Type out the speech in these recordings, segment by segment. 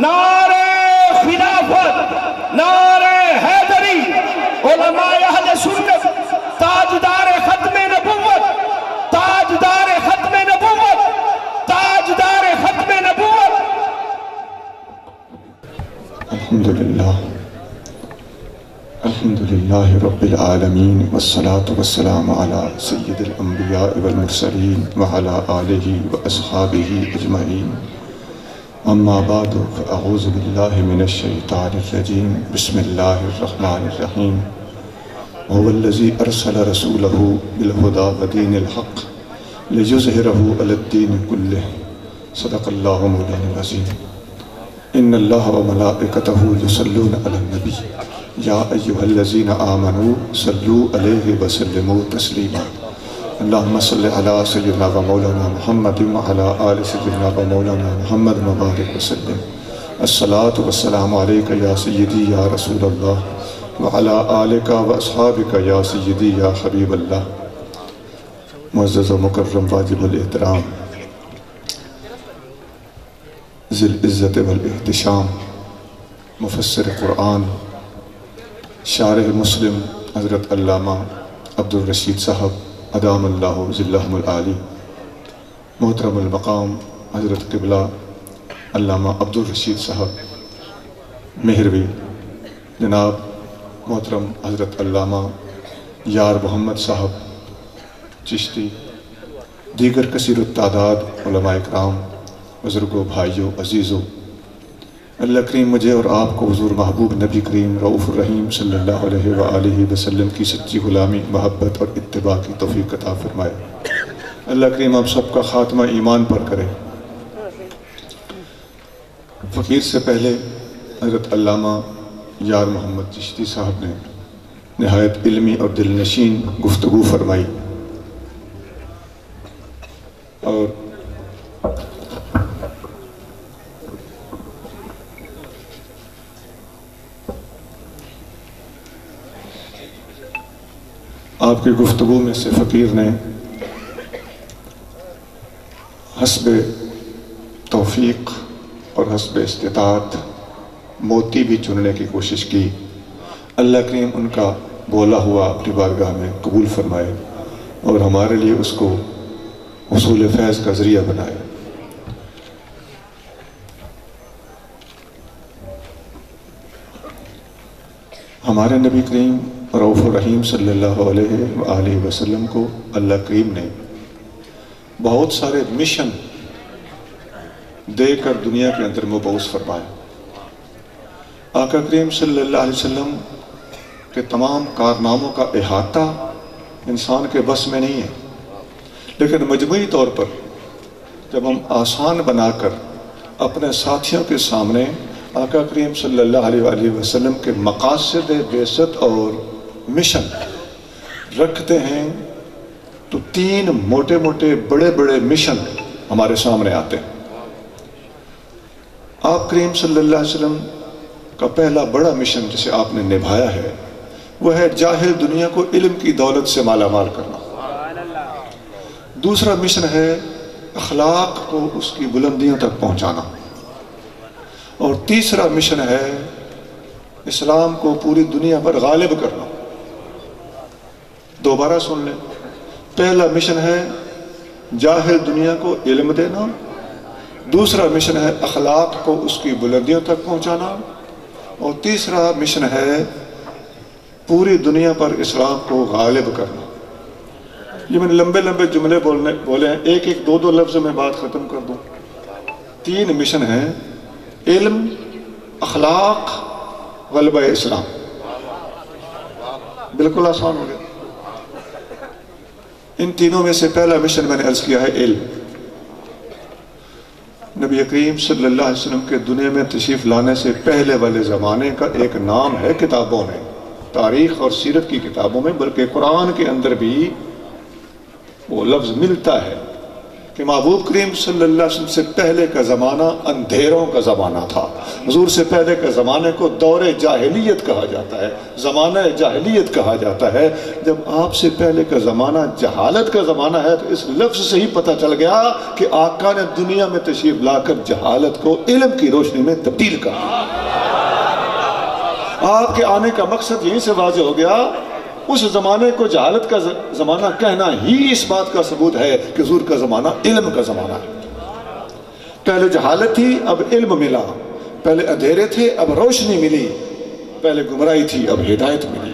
نعرہ خلافت، نعرہ حیدری، علماء اہل سنت، تاجدار ختم نبوت، تاجدار ختم نبوت، تاجدار ختم نبوت۔ الحمدللہ رب العالمین، والصلاة والسلام علی سید الانبیاء والمرسلین وعلی آلہ واصحابہ اجمعین، اما بعد فاعوذ باللہ من الشیطان الرجیم، بسم اللہ الرحمن الرحیم۔ هو الذی ارسل رسولہ بالہدی ودین الحق لیظہرہ علی الدین کلہ، صدق اللہ مولانا العظیم۔ ان اللہ وملائکتہ یصلون علی النبی یا ایہا الذین آمنوا صلوا علیہ وسلموا تسلیما۔ اللہم صلی علی سیدنا و مولانا محمد وعلی آل سیدنا و مولانا محمد مبارک وسلم۔ الصلاة والسلام علیکہ یا سیدی یا رسول اللہ وعلی آلکہ و اصحابکہ یا سیدی یا حبیب اللہ۔ معزز و مکرم واجب الاحترام ذی العزت والاحتشام، مفسر قرآن، شارح مسلم حضرت علامہ عبدالرشید صاحب ادام اللہ ذلہم العالی، محترم المقام حضرت قبلہ علامہ عبدالرشید صاحب مہروی، جناب محترم حضرت علامہ یار محمد صاحب چشتی، دیگر کثیر التعداد علماء اکرام، بزرگوں، بھائیوں، عزیزوں، اللہ کریم مجھے اور آپ کو حضور محبوب نبی کریم رؤوف الرحیم صلی اللہ علیہ وآلہ وسلم کی سچی غلامی، محبت اور اتباع کی توفیق عطا فرمائے۔ اللہ کریم آپ سب کا خاتمہ ایمان پر کرے۔ فقیر سے پہلے حضرت علامہ یار محمد چشتی صاحب نے نہایت علمی اور دل نشین گفتگو فرمائی، اور آپ کی گفتگو میں سے فقیر نے حسب توفیق اور حسب استطاعت موتی بھی چننے کی کوشش کی۔ اللہ کریم ان کا بولا ہوا اپنی بارگاہ میں قبول فرمائے اور ہمارے لیے اس کو حصول فیض کا ذریعہ بنائے۔ ہمارے نبی کریم رؤوف الرحیم صلی اللہ علیہ وآلہ وسلم کو اللہ کریم نے بہت سارے مشن دے کر دنیا کے اندر مبعوث فرمایا۔ آقا کریم صلی اللہ علیہ وسلم کے تمام کارناموں کا احاطہ انسان کے بس میں نہیں ہے، لیکن مجموعی طور پر جب ہم آسان بنا کر اپنے ساتھیوں کے سامنے آقا کریم صلی اللہ علیہ وآلہ وسلم کے مقاصد بعثت اور مشن رکھتے ہیں تو تین موٹے موٹے بڑے بڑے مشن ہمارے سامنے آتے ہیں۔ آپ کریم صلی اللہ علیہ وسلم کا پہلا بڑا مشن جسے آپ نے نبھایا ہے وہ ہے جاہل دنیا کو علم کی دولت سے مالا مال کرنا۔ دوسرا مشن ہے اخلاق کو اس کی بلندیوں تک پہنچانا، اور تیسرا مشن ہے اسلام کو پوری دنیا پر غالب کرنا۔ دوبارہ سن لیں، پہلا مشن ہے جاہل دنیا کو علم دینا، دوسرا مشن ہے اخلاق کو اس کی بلندیوں تک پہنچانا، اور تیسرا مشن ہے پوری دنیا پر اسلام کو غالب کرنا۔ یہ میں نے لمبے لمبے جملے بولے ہیں، ایک ایک دو لفظ میں بات ختم کر دوں۔ تین مشن ہیں، علم، اخلاق، غلبہ اسلام۔ بالکل آسان ہو گیا۔ ان تینوں میں سے پہلا مشن میں نے عرض کیا ہے علم۔ نبی کریم صلی اللہ علیہ وسلم کے دنیا میں تشریف لانے سے پہلے والے زمانے کا ایک نام ہے کتابوں میں، تاریخ اور سیرت کی کتابوں میں، بلکہ قرآن کے اندر بھی وہ لفظ ملتا ہے کہ محبوب کریم صلی اللہ علیہ وسلم سے پہلے کا زمانہ اندھیروں کا زمانہ تھا. حضور سے پہلے کے زمانے کو دور جاہلیت کہا جاتا ہے، زمانہ جاہلیت کہا جاتا ہے. جب آپ سے پہلے کا زمانہ جہالت کا زمانہ ہے تو اس لفظ سے ہی پتہ چل گیا کہ آقا نے دنیا میں تشریف لا کر جہالت کو علم کی روشنی میں تبدیل کیا. آپ کے آنے کا مقصد یہیں سے واضح ہو گیا. اس زمانے کو جہالت کا زمانہ کہنا ہی اس بات کا ثبوت ہے کہ حضور کا زمانہ علم کا زمانہ ہے. پہلے جہالت تھی، اب علم ملا. پہلے اندھیرے تھے، اب روشنی ملی. پہلے گمراہی تھی، اب ہدایت ملی.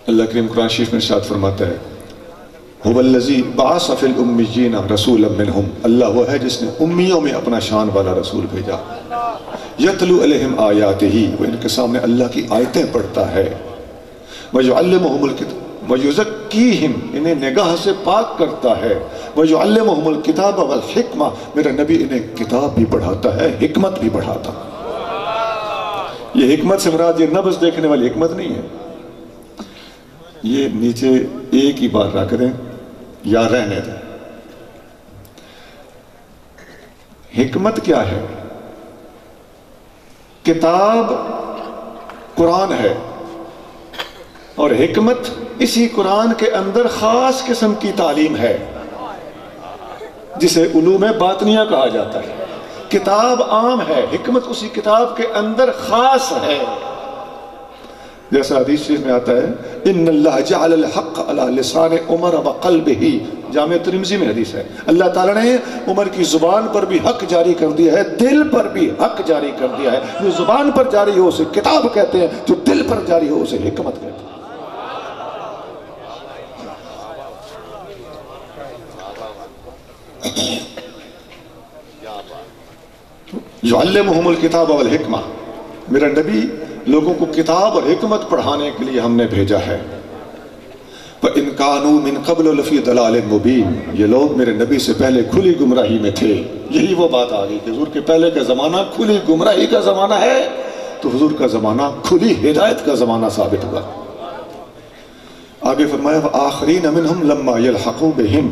اللہ کریم قرآن شریف میں ارشاد فرماتا ہے هو الذی بعث فی الامیین رسولا منہم. اللہ وہ ہے جس نے امیوں میں اپنا شان والا رسول بھیجا. یتلو علیہم آیاتہ، وہ ان کے سامنے اللہ کی آیتیں پڑھتا ہے. ویعلمہم الکتاب ویزکیہم، انہیں نگاہ سے پاک کرتا ہے. ویعلمہم الکتاب والحکمہ، میرا نبی انہیں کتاب بھی پڑھاتا ہے، حکمت بھی پڑھاتا. یہ حکمت سے مراد یہ نبض دیکھنے والی حکمت نہیں ہے. یہ نیچے ایک ہی بار رکھ دیں یا رہنے دیں. حکمت کیا ہے؟ کتاب قرآن ہے اور حکمت اسی قرآن کے اندر خاص قسم کی تعلیم ہے جسے علوم باطنیہ کہا جاتا ہے. کتاب عام ہے، حکمت اسی کتاب کے اندر خاص ہے. جیسا حدیث شریف میں آتا ہے ان اللہ جعل الحق علی لسان عمر وقلبہ، جامع ترمذی میں حدیث ہے. اللہ تعالیٰ نے عمر کی زبان پر بھی حق جاری کر دیا ہے، دل پر بھی حق جاری کر دیا ہے. جو زبان پر جاری ہو اسے کتاب کہتے ہیں، جو دل پر جاری ہو اسے حکمت کہتے ہیں. یعلمہم الکتاب والحکمہ، میرا نبی لوگوں کو کتاب اور حکمت پڑھانے کے لیے ہم نے بھیجا ہے. وَإِن كَانُوا مِن قَبْلُ لَفِي ضَلَالٍ مُبِينٍ، یہ لوگ میرے نبی سے پہلے کھلی گمراہی میں تھے. یہی وہ بات آ گئی کہ حضور کے پہلے کا زمانہ کھلی گمراہی کا زمانہ ہے تو حضور کا زمانہ کھلی ہدایت کا زمانہ ثابت ہوا. آگے فرمایا وَآخَرِينَ مِنْهُمْ لَمَّا يَلْحَقُوا بِهِمْ،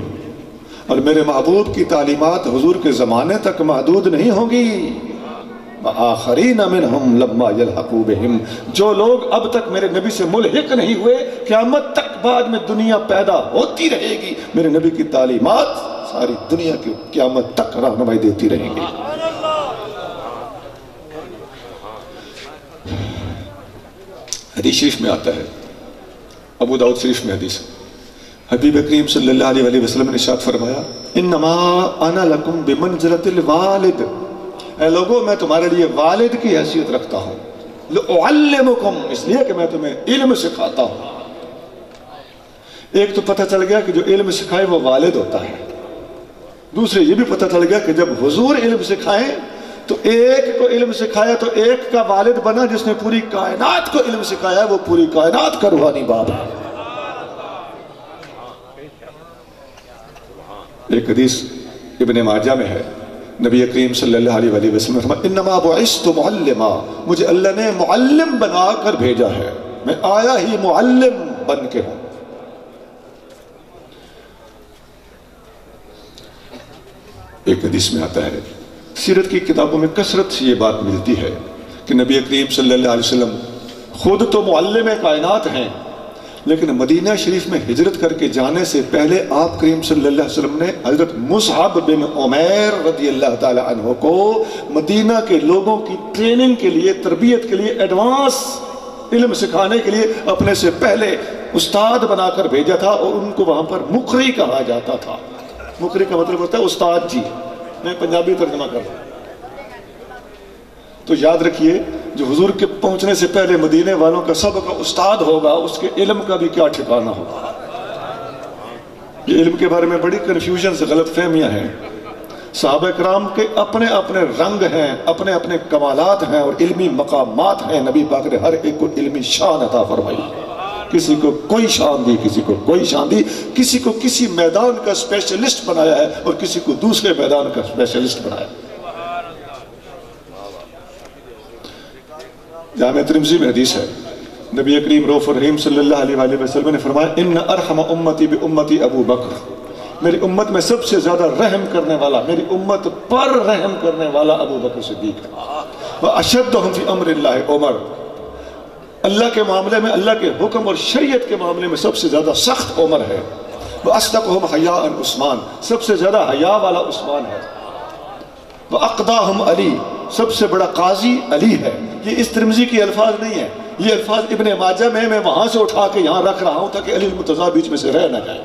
اور میرے محبوب کی تعلیمات حضور کے زمانے تک محدود نہیں ہوں گی. وآخرین منہم لما یلحقوا بہم، جو لوگ اب تک میرے نبی سے ملحق نہیں ہوئے، قیامت تک بعد میں دنیا پیدا ہوتی رہے گی. میرے نبی کی تعلیمات ساری دنیا کی قیامت تک رہنمائی دیتی رہیں گی. حدیث شریف میں آتا ہے، ابو داؤد شریف میں حدیث، حبیب کریم صلی اللہ علیہ وسلم نے ارشاد فرمایا انما انا لکم بمنزلۃ الوالد، اے لوگوں میں تمہارے لیے والد کی حیثیت رکھتا ہوں. لأعلمکم، اس لیے کہ میں تمہیں علم سکھاتا ہوں. ایک تو پتہ چل گیا کہ جو علم سکھائے وہ والد ہوتا ہے. دوسرے یہ بھی پتہ چل گیا کہ جب حضور علم سکھائیں تو ایک کو علم سکھایا تو ایک کا والد بنا، جس نے پوری کائنات کو علم سکھایا وہ پوری کائنات کا روحانی باپ ہے. ایک حدیث ابن ماجہ میں ہے، نبی کریم صلی اللہ علیہ وسلم نے فرمایا انما بعثت معلما، مجھے اللہ نے معلم بنا کر بھیجا ہے، میں آیا ہی معلم بن کے ہوں. ایک حدیث میں آتا ہے، سیرت کی کتابوں میں کثرت سے یہ بات ملتی ہے کہ نبی کریم صلی اللہ علیہ وسلم خود تو معلم کائنات ہیں، لیکن مدینہ شریف میں ہجرت کر کے جانے سے پہلے آپ کریم صلی اللہ علیہ وسلم نے حضرت مصعب بن عمیر رضی اللہ تعالی عنہ کو مدینہ کے لوگوں کی ٹریننگ کے لیے، تربیت کے لیے، ایڈوانس علم سکھانے کے لیے اپنے سے پہلے استاد بنا کر بھیجا تھا، اور ان کو وہاں پر مقری کہا جاتا تھا. مقری کا مطلب ہوتا ہے استاد جی، میں پنجابی ترجمہ کر رہا ہوں. تو یاد رکھیے جو حضور کے پہنچنے سے پہلے مدینے والوں کا سب کا استاد ہوگا، اس کے علم کا بھی کیا ٹھکانہ ہوگا. یہ علم کے بارے میں بڑی کنفیوژن سے غلط فہمیاں ہیں. صحابہ کرام کے اپنے اپنے رنگ ہیں، اپنے اپنے کمالات ہیں اور علمی مقامات ہیں. نبی پاک نے ہر ایک کو علمی شان عطا فرمائی. کسی کو کوئی شان دی، کسی کو کوئی شان دی، کسی کو کسی میدان کا اسپیشلسٹ بنایا ہے اور کسی کو دوسرے میدان کا اسپیشلسٹ بنایا ہے. جامع ترمذی میں حدیث ہے، نبی کریم رؤوف الرحیم صلی اللہ علیہ وسلم نے فرمایا ان ارحم امتی بامتی ابو بکر، میری امت میں سب سے زیادہ رحم کرنے والا، میری امت پر رحم کرنے والا ابو بکر صدیق ہے۔ وَأَشَدُّهُمْ فِي أَمْرِ اللَّهِ عمر، اللہ کے معاملے میں، اللہ کے حکم اور شریعت کے معاملے میں سب سے زیادہ سخت عمر ہے۔ وَأَصْدَقُهُمْ حَيَاءً عثمان، سب سے زیادہ حیا والا عثمان ہے۔ وَأَقْضَاهُمْ علی، سب سے بڑا قاضی علی ہے۔ یہ اس ترمذی کی الفاظ نہیں ہے، یہ الفاظ ابن ماجہ میں وہاں سے اٹھا کے یہاں رکھ رہا ہوں تاکہ علی المرتضیٰ بیچ میں سے رہ نہ جائے۔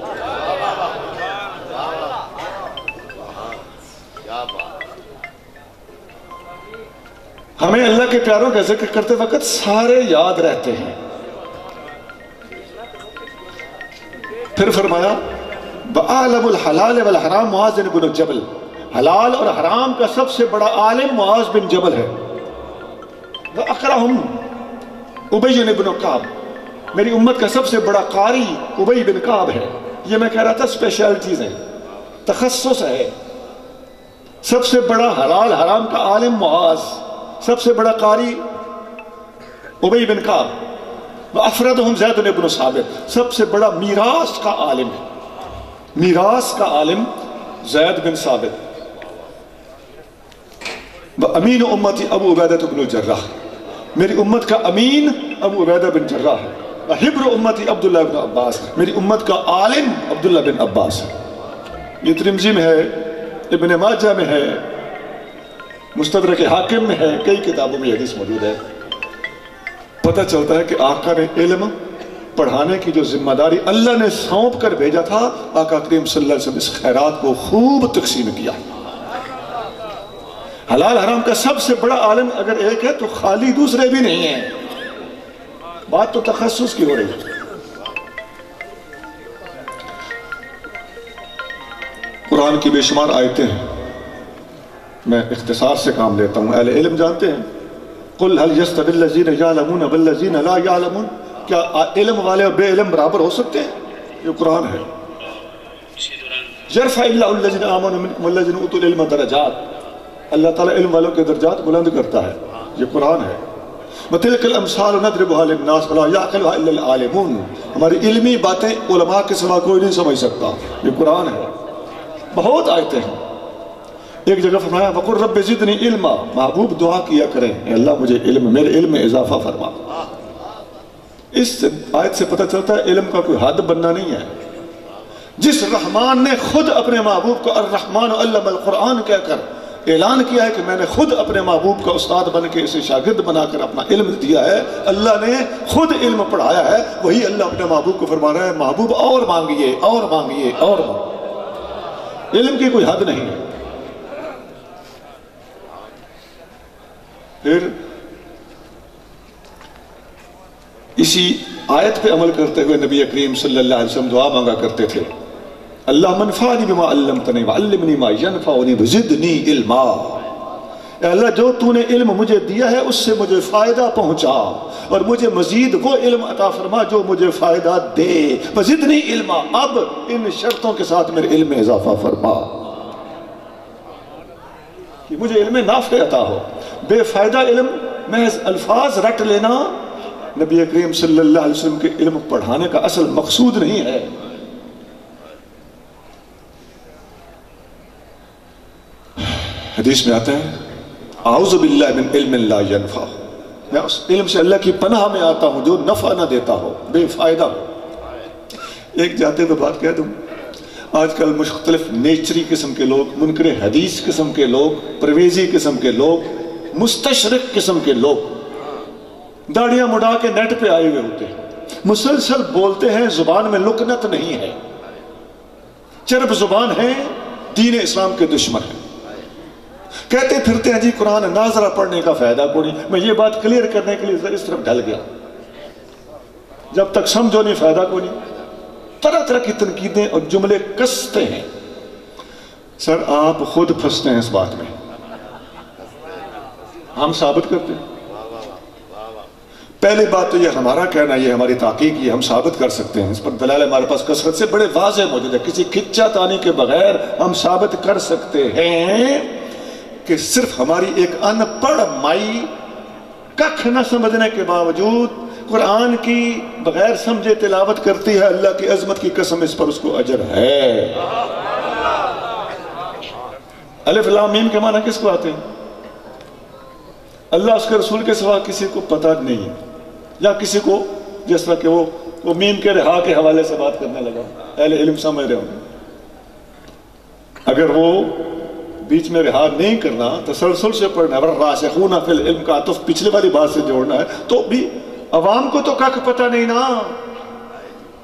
ہمیں اللہ کے پیاروں کا ذکر کرتے وقت سارے یاد رہتے ہیں۔ پھر فرمایا وَأَعْلَمُ الْحَلَالِ وَالْحَرَامِ مُعَاذ بن جبل، حلال اور حرام کا سب سے بڑا عالم معاذ بن جبل ہے۔ وَأَقْرَهُمْ اُبَيْ بن کعب، میری امت کا سب سے بڑا قاری ابی بن کعب ہے۔ یہ میں کہہ رہا تھا اسپیشلٹیز ہیں، تخصص ہے۔ سب سے بڑا حلال حرام کا عالم معاذ، سب سے بڑا قاری ابی بن کعب۔ وَأَفْرَدُهُمْ زید بن ثابت، سب سے بڑا میراث کا عالم ہے، میراث کا عالم زید بن ثابت۔ وَأَمِينُ أُمَّتِ ابو عبیدہ بن الجراح، میری امت کا امین ابو عبیدہ بن جراح ہے۔ وَحِبْرُ أُمَّتِ عبداللہ بن عباس، میری امت کا عالم عبداللہ بن عباس ہے۔ یہ ترمذی میں ہے، ابن ماجہ میں ہے، مستدرک حاکم میں ہے، کئی کتابوں میں حدیث موجود ہے۔ پتہ چلتا ہے کہ آقا نے علم پڑھانے کی جو ذمہ داری اللہ نے سونپ کر بھیجا تھا، آقا کریم صلی اللہ علیہ وسلم اس خیرات کو خوب تقسیم کیا۔ حلال حرام کا سب سے بڑا عالم اگر ایک ہے تو خالی دوسرے بھی نہیں ہیں۔ بات تو تخصص کی ہو رہی ہے۔ قرآن کی بے شمار آیتیں ہیں، میں اختصار سے کام لیتا ہوں، اہل علم جانتے ہیں۔ قُلْ هَلْ يَسْتَوِي الَّذِينَ يَعْلَمُونَ وَالَّذِينَ لَا يَعْلَمُونَ، کیا علم والے اور بے علم برابر ہو سکتے ہیں؟ یہ قرآن ہے۔ يَرْفَعِ اللَّهُ الَّذِينَ آمَنُوا مِنكُمْ وَالَّذِينَ أُوتُوا الْعِلْمَ دَرَجَاتٍ، اللہ تعالیٰ علم والوں کے درجات بلند کرتا ہے، یہ قرآن ہے۔ وَتِلْكَ الْأَمْثَالُ نَضْرِبُهَا لِلنَّاسِ وَلَا يَعْقِلُهَا إِلَّا الْعَالِمُونَ، ہماری علمی باتیں علماء کے سوا کوئی نہیں سمجھ سکتا، یہ قرآن ہے۔ بہت آیتیں ہیں۔ ایک جگہ فرمایا وَقُلْ رَبِّ زِدْنِي عِلْمًا، محبوب دعا کیا کریں اے اللہ مجھے علم، میرے علم میں اضافہ فرما۔ اس آیت سے پتہ چلتا ہے علم کا کوئی حد بننا نہیں ہے۔ جس رحمان نے خود اپنے محبوب کو الرحمن علم القرآن کہہ کر اعلان کیا ہے کہ میں نے خود اپنے محبوب کا استاد بن کے اسے شاگرد بنا کر اپنا علم دیا ہے، اللہ نے خود علم پڑھایا ہے، وہی اللہ اپنے محبوب کو فرما رہا ہے محبوب اور مانگیے اور مانگیے اور مانگیے۔ علم کی کوئی حد نہیں ہے۔ پھر اسی آیت پہ عمل کرتے ہوئے نبی کریم صلی اللہ علیہ وسلم دعا مانگا کرتے تھے، اللہ منفعنی بما علمتنی وعلمنی ما ینفعنی وزدنی علما، اے اللہ جو تو نے علم مجھے دیا ہے اس سے مجھے فائدہ پہنچا اور مجھے مزید وہ علم عطا فرما جو مجھے فائدہ دے، وزدنی علما، اب ان شرطوں کے ساتھ میرے علم میں اضافہ فرما کہ مجھے علم نافع عطا ہو۔ بے فائدہ علم، محض الفاظ رٹ لینا نبی کریم صلی اللہ علیہ وسلم کے علم پڑھانے کا اصل مقصود نہیں ہے۔ حدیث میں آتا ہے اعوذ باللہ من علم لا ینفع، میں اس علم سے اللہ کی پناہ میں آتا ہوں جو نفع نہ دیتا ہو، بے فائدہ ہو۔ ایک جاتے تو بات کہہ دوں، آج کل مختلف نیچری قسم کے لوگ، منکر حدیث قسم کے لوگ، پرویزی قسم کے لوگ، مستشرق قسم کے لوگ داڑیاں مڑا کے نیٹ پہ آئے ہوئے ہوتے ہیں، مسلسل بولتے ہیں، زبان میں لکنت نہیں ہے، چرب زبان ہے، دین اسلام کے دشمن ہیں، کہتے پھرتے ہیں جی قرآن ناظرہ پڑھنے کا فائدہ کوئی نہیں۔ میں یہ بات کلیئر کرنے کے لیے اس طرف ڈھل گیا، جب تک سمجھو نہیں فائدہ کوئی نہیں۔ طرح طرح کی تنقیدیں اور جملے کستے ہیں۔ سر آپ خود پھنستے ہیں اس بات میں، ہم ثابت کرتے ہیں۔ پہلی بات تو یہ ہمارا کہنا، یہ ہماری تحقیق، یہ ہم ثابت کر سکتے ہیں، اس پر دلائل ہمارے پاس کثرت سے بڑے واضح موجود ہے، کسی کھچا تانی کے بغیر ہم ثابت کر سکتے ہیں کہ صرف ہماری ایک ان پڑھ مائی ککھ نہ سمجھنے کے باوجود قرآن کی بغیر سمجھے تلاوت کرتی ہے، اللہ کی عظمت کی قسم اس پر اس کو اجر ہے۔ الف لام میم کے معنی کس کو آتے ہیں؟ اللہ اس کے رسول کے سوا کسی کو پتہ نہیں ہے، یا کسی کو جس طرح کہ وہ میم کے رہا کے حوالے سے بات کرنے لگا، اہل علم سمجھ رہے ہوں گے، اگر وہ بیچ میں رہا نہیں کرنا، تسلسل سے پڑھنا ہے، راسخون فی العلم کا عطف پچھلے والی بات سے جوڑنا ہے، تو بھی عوام کو تو کک پتہ نہیں نا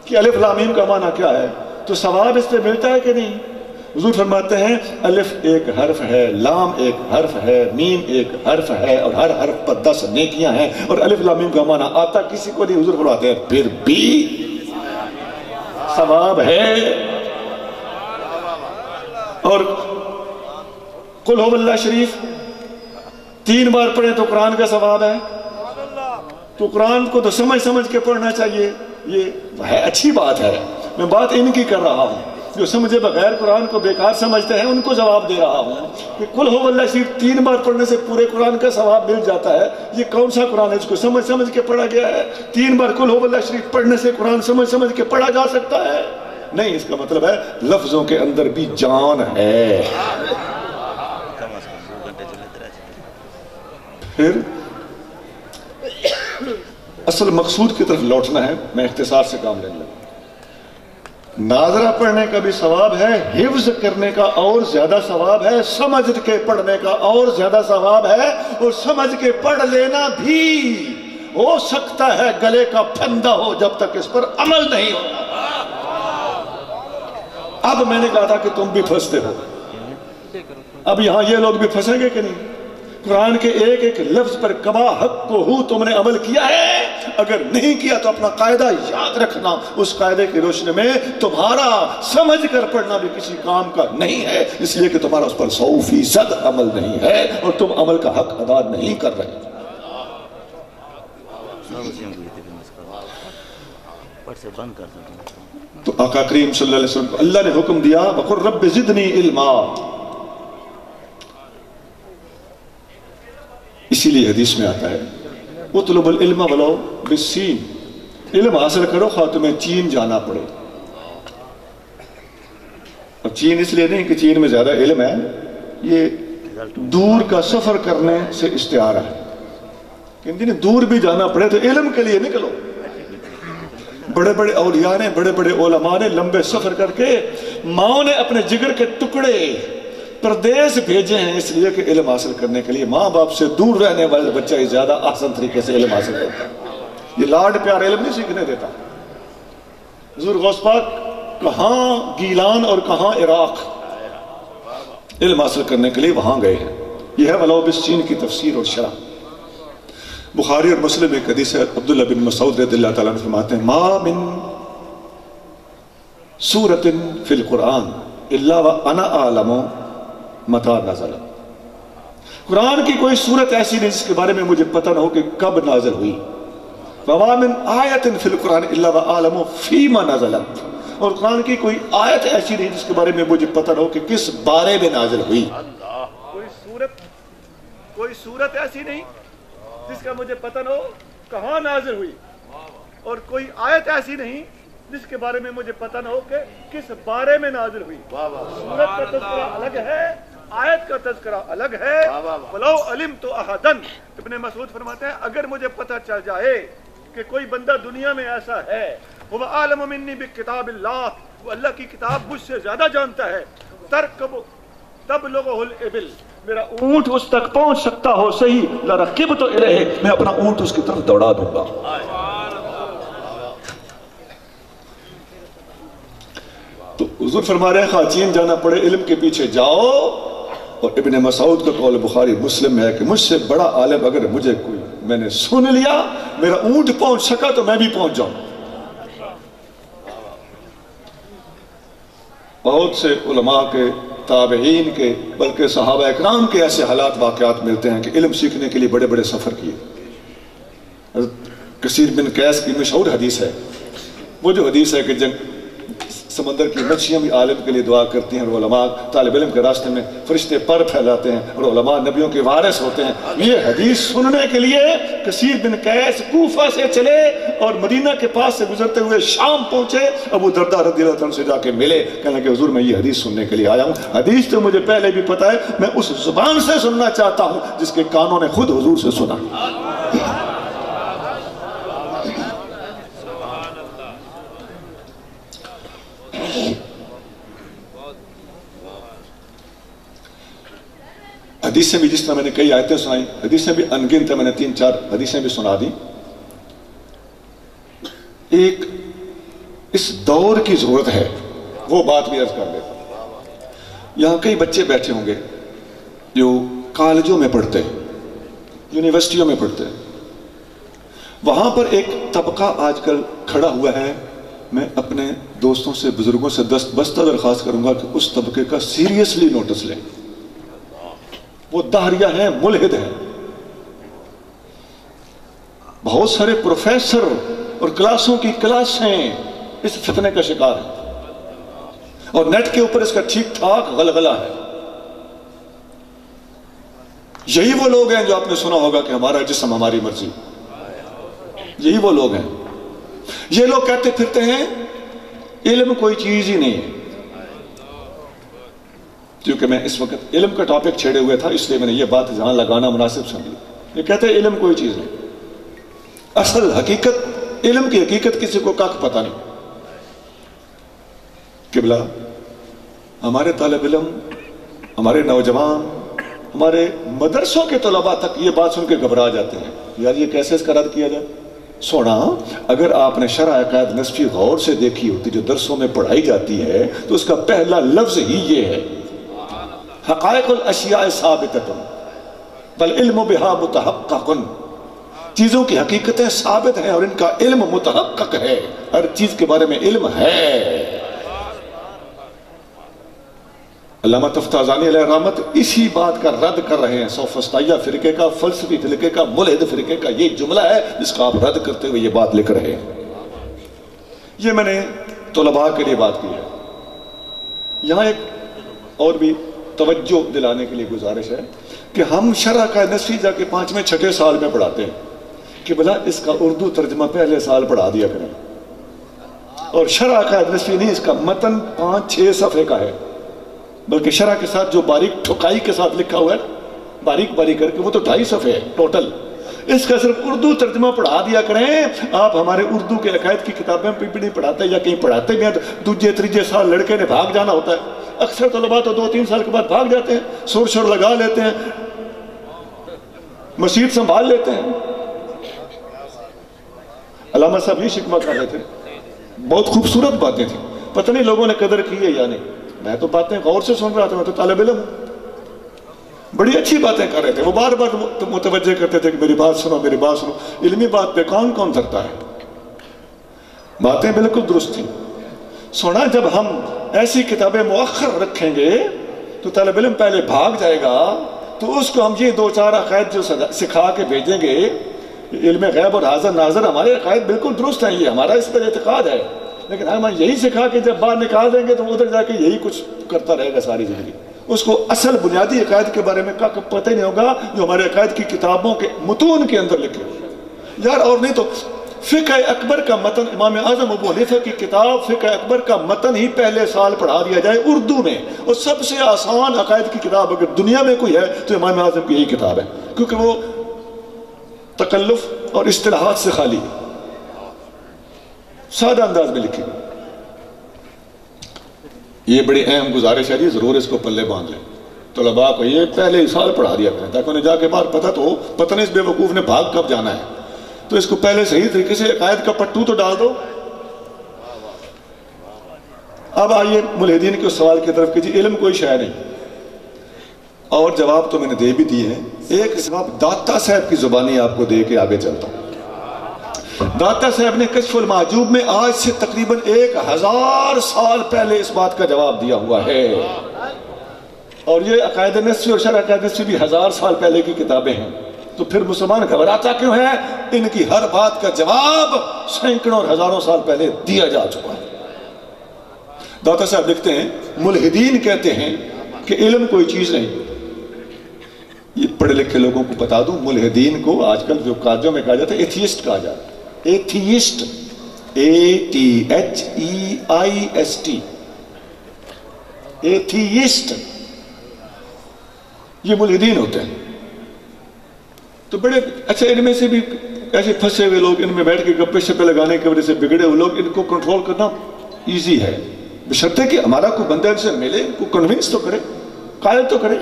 کہ الف لام میم کا معنی کیا ہے، تو ثواب اس پہ ملتا ہے کہ نہیں؟ حضور فرماتے ہیں الف ایک حرف ہے، لام ایک حرف ہے، میم ایک حرف ہے، اور ہر حرف پر 10 نیکیاں ہیں، اور الف لام میم کا معنی آتا کسی کو نہیں، حضور فرماتے ہیں پھر بھی ثواب ہے۔ اور قل هو اللہ شریف 3 بار پڑھیں تو قرآن کا ثواب ہے، تو قرآن کو تو سمجھ سمجھ کے پڑھنا چاہیے، یہ ہے اچھی بات ہے، میں بات ان کی کر رہا ہوں، جو سمجھے بغیر قرآن کو بیکار سمجھتے ہیں ان کو جواب دے رہا ہوں کہ قل هو اللہ شریف 3 بار پڑھنے سے پورے قرآن کا ثواب مل جاتا ہے، یہ کون سا قرآن ہے جس کو سمجھ سمجھ کے پڑھا گیا ہے؟ 3 بار قل هو اللہ شریف پڑھنے سے قرآن سمجھ سمجھ کے پڑھا جا سکتا ہے؟ نہیں، اس کا مطلب ہے لفظوں کے اندر بھی جان ہے۔ پھر اصل مقصود کی طرف لوٹنا ہے، میں اختصار سے کام لینے لگا۔ ناظرہ پڑھنے کا بھی ثواب ہے، حفظ کرنے کا اور زیادہ ثواب ہے، سمجھ کے پڑھنے کا اور زیادہ ثواب ہے، اور سمجھ کے پڑھ لینا بھی ہو سکتا ہے گلے کا پھندا ہو جب تک اس پر عمل نہیں ہوتا۔ اب میں نے کہا تھا کہ تم بھی پھنستے ہو، اب یہاں یہ لوگ بھی پھنسیں گے کہ نہیں؟ قرآن کے ایک ایک لفظ پر کما حق کو ہو تم نے عمل کیا ہے، اگر نہیں کیا تو اپنا قاعدہ یاد رکھنا، اس قاعدے کی روشنی میں تمہارا سمجھ کر پڑھنا بھی کسی کام کا نہیں ہے، اس لیے کہ تمہارا اس پر 100% عمل نہیں ہے اور تم عمل کا حق ادا نہیں کر رہے۔ تو آقا کریم صلی اللہ علیہ وسلم اللہ نے حکم دیا وَقُلْ رَبِّ زِدْنِي عِلْمًا، اسی لیے حدیث میں آتا ہے اطلب العلم ولو بالسین، علم حاصل کرو خواہ تمہیں چین جانا پڑے۔ اور چین اس لیے نہیں کہ چین میں زیادہ علم ہے، یہ دور کا سفر کرنے سے استعارہ ہے کہ جنہیں دور بھی جانا پڑے تو علم کے لیے نکلو۔ بڑے بڑے اولیاء نے، بڑے بڑے علماء نے لمبے سفر کر کے ماں نے اپنے جگر کے ٹکڑے پردیس بھیجے ہیں اس لیے کہ علم حاصل کرنے کے لیے ماں باپ سے دور رہنے والے بچہ ہی زیادہ آسان طریقے سے علم حاصل کرتا ہے۔ یہ لاڈ پیار علم نہیں سیکھنے دیتا۔ حضور غوث پاک کہاں گیلان اور کہاں عراق علم حاصل کرنے کے لیے وہاں گئے ہیں۔ یہ ہے ولو بالسین کی تفسیر اور شرح۔ بخاری اور مسلم ایک حدیث ہے، عبداللہ بن مسعود رضی اللہ تعالیٰ عنہ فرماتے ہیں ما من سورۃ فی القرآن الا وانا اعلم متى نزل، قرآن کی کوئی صورت ایسی نہیں جس کے بارے میں مجھے پتہ نہ ہو کہ کب نازل ہوئی۔ وما من آیت فی القرآن الا واعلم فیما نزلت، اور قرآن کی کوئی آیت ایسی نہیں جس کے بارے میں مجھے پتہ نہ ہو کہ کس بارے میں نازل ہوئی۔ کوئی صورت ایسی نہیں جس کا مجھے پتہ نہ ہو کہاں نازل ہوئی، اور کوئی آیت ایسی نہیں جس کے بارے میں مجھے پتہ نہ ہو کہ کس بارے میں نازل ہوئی۔ صورت کا تذکرہ الگ ہے، آیت کا تذکرہ الگ ہے۔ وَلَوْ عَلِمْتُ أَحَدًا، ابن مسعود فرماتے ہیں اگر مجھے پتہ چل جائے کہ کوئی بندہ دنیا میں ایسا ہے وہ عالم منی بکتاب اللہ، وہ اللہ کی کتاب مجھ سے زیادہ جانتا ہے، تبلغہ الابل، میرا اونٹ اس تک پہنچ سکتا ہو صحیح، لرکبت الیہ، میں اپنا اونٹ اس کی طرف دوڑا دوں گا۔ تو حضور فرما رہے ہیں خواہ چین جانا پڑے علم کے پیچھے جاؤ، اور ابن مسعود کا قول بخاری مسلم ہے کہ مجھ سے بڑا عالم اگر مجھے کوئی میں نے سن لیا، میرا اونٹ پہنچ سکا تو میں بھی پہنچ جاؤں۔ بہت سے علماء کے، تابعین کے، بلکہ صحابہ اکرام کے ایسے حالات واقعات ملتے ہیں کہ علم سیکھنے کے لیے بڑے بڑے سفر کیے۔ حضرت کثیر بن قیس کی مشہور حدیث ہے، وہ جو حدیث ہے کہ سمندر کی مچھلیاں بھی عالم کے لیے دعا کرتی ہیں، اور علماء طالب علم کے راستے میں فرشتے پر پھیلاتے ہیں، اور علماء نبیوں کے وارث ہوتے ہیں۔ یہ حدیث سننے کے لیے کثیر بن قیس کوفہ سے چلے اور مدینہ کے پاس سے گزرتے ہوئے شام پہنچے، ابو درداء رضی اللہ عنہ سے جا کے ملے، کہنے لگے حضور میں یہ حدیث سننے کے لیے آیا ہوں، حدیث تو مجھے پہلے بھی پتا ہے، میں اس زبان سے سننا چاہتا ہوں جس کے کانوں نے خود حضور سے سنا۔ حدیثیں بھی جس طرح میں نے کئی آیتیں سنائیں، حدیثیں بھی انگنت ہیں، میں نے 3-4 حدیثیں بھی سنا دی۔ ایک اس دور کی ضرورت ہے، وہ بات بھی عرض کر دیتا ہوں۔ یہاں کئی بچے بیٹھے ہوں گے جو کالجوں میں پڑھتے ہیں، یونیورسٹیوں میں پڑھتے ہیں، وہاں پر ایک طبقہ آج کل کھڑا ہوا ہے۔ میں اپنے دوستوں سے، بزرگوں سے بستہ درخواست کروں گا کہ اس طبقے کا سیریسلی نوٹس لیں۔ وہ داہریہ ہیں، ملحد ہیں، بہت سارے پروفیسر اور کلاسوں کی کلاسیں اس فتنے کا شکار ہیں، اور نیٹ کے اوپر اس کا ٹھیک ٹھاک غلغلہ ہے۔ یہی وہ لوگ ہیں جو آپ نے سنا ہوگا کہ ہمارا جسم ہماری مرضی، یہی وہ لوگ ہیں۔ یہ لوگ کہتے پھرتے ہیں علم کوئی چیز ہی نہیں ہے۔ کیونکہ میں اس وقت علم کا ٹاپک چھیڑے ہوئے تھا، اس لیے میں نے یہ بات جہاں لگانا مناسب سمجھی۔ یہ کہتے ہیں علم کوئی چیز نہیں، اصل حقیقت، علم کی حقیقت کسی کو کاک پتہ نہیں۔ قبلہ ہمارے طالب علم، ہمارے نوجوان، ہمارے مدرسوں کے طلباء تک یہ بات سن کے گھبرا جاتے ہیں، یار یہ کیسے اس کا رد کیا جائے؟ سونا، اگر آپ نے شرح عقائد نصفی غور سے دیکھی ہوتی جو درسوں میں پڑھائی جاتی ہے، تو اس کا پہلا لفظ ہی یہ ہے، حقائق الاشیاء ثابتۃ والعلم بہا متحقق۔ چیزوں کی حقیقتیں ثابت ہیں اور ان کا علم متحقق ہے، ہر چیز کے بارے میں علم ہے۔ علامہ تفتازانی علیہ رحمت اسی بات کا رد کر رہے ہیں۔ سوفسطائیہ فرقے کا، فلسفی فرقے کا، ملحد فرقے کا یہ جملہ ہے جس کا آپ رد کرتے ہوئے یہ بات لکھ رہے ہیں۔ یہ میں نے طلباء کے لیے بات کی ہے۔ یہاں ایک اور بھی توجہ دلانے کے لیے گزارش ہے کہ ہم شرح کا نصفی جا کے 5ویں 6 سال میں پڑھاتے ہیں کہ بلا اس کا اردو ترجمہ پہلے سال پڑھا دیا کریں، اور شرح کا نصفی نہیں، اس کا متن 5-6 صفحے کا ہے، بلکہ شرح کے ساتھ جو باریک ٹھکائی کے ساتھ لکھا ہوا ہے باریک باریک کر کے، وہ تو 2.5 صفحے ہے ٹوٹل۔ اس کا صرف اردو ترجمہ پڑھا دیا کریں۔ آپ ہمارے اردو کے عقائد کی کتابیں بھی نہیں پڑھاتے، یا کہیں پڑھاتے بھی ہیں تو دوسرے تیسرے سال لڑکے نے بھاگ جانا ہوتا ہے۔ اکثر طلباء تو 2-3 سال کے بعد بھاگ جاتے ہیں، سور شور لگا لیتے ہیں، مسجد سنبھال لیتے ہیں۔ علامہ صاحب یہ شکوہ کر رہے تھے، بہت خوبصورت باتیں تھیں، پتہ نہیں لوگوں نے قدر کی ہے یا نہیں۔ میں تو باتیں غور سے سن رہا تھا، میں تو طالب علم ہوں، بڑی اچھی باتیں کر رہے تھے۔ وہ بار بار متوجہ کرتے تھے کہ میری بات سنو، میری بات سنو۔ علمی بات پہ کون کون دھرتا ہے؟ باتیں بالکل درست تھیں۔ سونا، جب ہم ایسی کتابیں مؤخر رکھیں گے تو طالب علم پہلے بھاگ جائے گا، تو اس کو ہم یہ 2-4 عقائد جو سکھا کے بھیجیں گے، علم غیب اور حاضر ناظر ہمارے عقائد بالکل درست ہیں، یہ ہمارا اس پر اعتقاد ہے، لیکن ہم یہی سکھا کے جب باہر نکال دیں گے تو ادھر جا کے یہی کچھ کرتا رہے گا ساری زندگی۔ اس کو اصل بنیادی عقائد کے بارے میں پتہ ہی نہیں ہوگا جو ہمارے عقائد کی کتابوں کے متون کے اندر لکھے ہوئے۔ یار اور نہیں تو فقہ اکبر کا متن، امام اعظم ابو حنیفہ کی کتاب فقہ اکبر کا متن ہی پہلے سال پڑھا دیا جائے اردو میں، اور سب سے آسان عقائد کی کتاب اگر دنیا میں کوئی ہے تو امام اعظم کی یہی کتاب ہے، کیونکہ وہ تکلف اور اصطلاحات سے خالی ہے، سادہ انداز میں لکھی گئی۔ یہ بڑی اہم گزارش ہے، ضرور اس کو پلے باندھ لیں، طلباء کو یہ پہلے سال پڑھا دیا کریں تاکہ انہیں جا کے بعد پتہ تو ہو، پتہ نہیں اس بے وقوف نے بھاگ کب جانا ہے، تو اس کو پہلے صحیح طریقے سے عقائد کا پٹو تو ڈال دو۔ اب آئیے ملحدین کے سوال کی طرف کہ جی علم کوئی شے نہیں، اور جواب تو میں نے دے بھی دیے ہیں۔ ایک جواب داتا صاحب کی زبانی آپ کو دے کے آگے چلتا ہوں۔ داتا صاحب نے کشف المحجوب میں آج سے تقریباً 1000 سال پہلے اس بات کا جواب دیا ہوا ہے، اور یہ عقائد نصفی اور شرح عقائد نصفی بھی 1000 سال پہلے کی کتابیں ہیں، تو پھر مسلمان گھبراتا کیوں ہے؟ ان کی ہر بات کا جواب سینکڑوں اور ہزاروں سال پہلے دیا جا چکا ہے۔ داتا صاحب لکھتے ہیں ملحدین کہتے ہیں کہ علم کوئی چیز نہیں. یہ پڑھے لکھے لوگوں کو بتا دوں، ملحدین کو آج کل جو کاجوں میں کہا جاتا ہے ایتھیسٹ کہا جاتا ہے. ایتھیسٹ، ATHEIST، ایتھیسٹ یہ ملحدین ہوتے ہیں. تو بڑے اچھا، ان میں سے بھی ایسے پھنسے ہوئے لوگ، ان میں بیٹھ کے گپے شپے لگانے کی وجہ سے بگڑے ہوئے لوگ، ان کو کنٹرول کرنا ایزی ہے، بشرطے کہ ہمارا کوئی بندہ ان سے ملے، کو کنونس تو کرے، قائل تو کرے.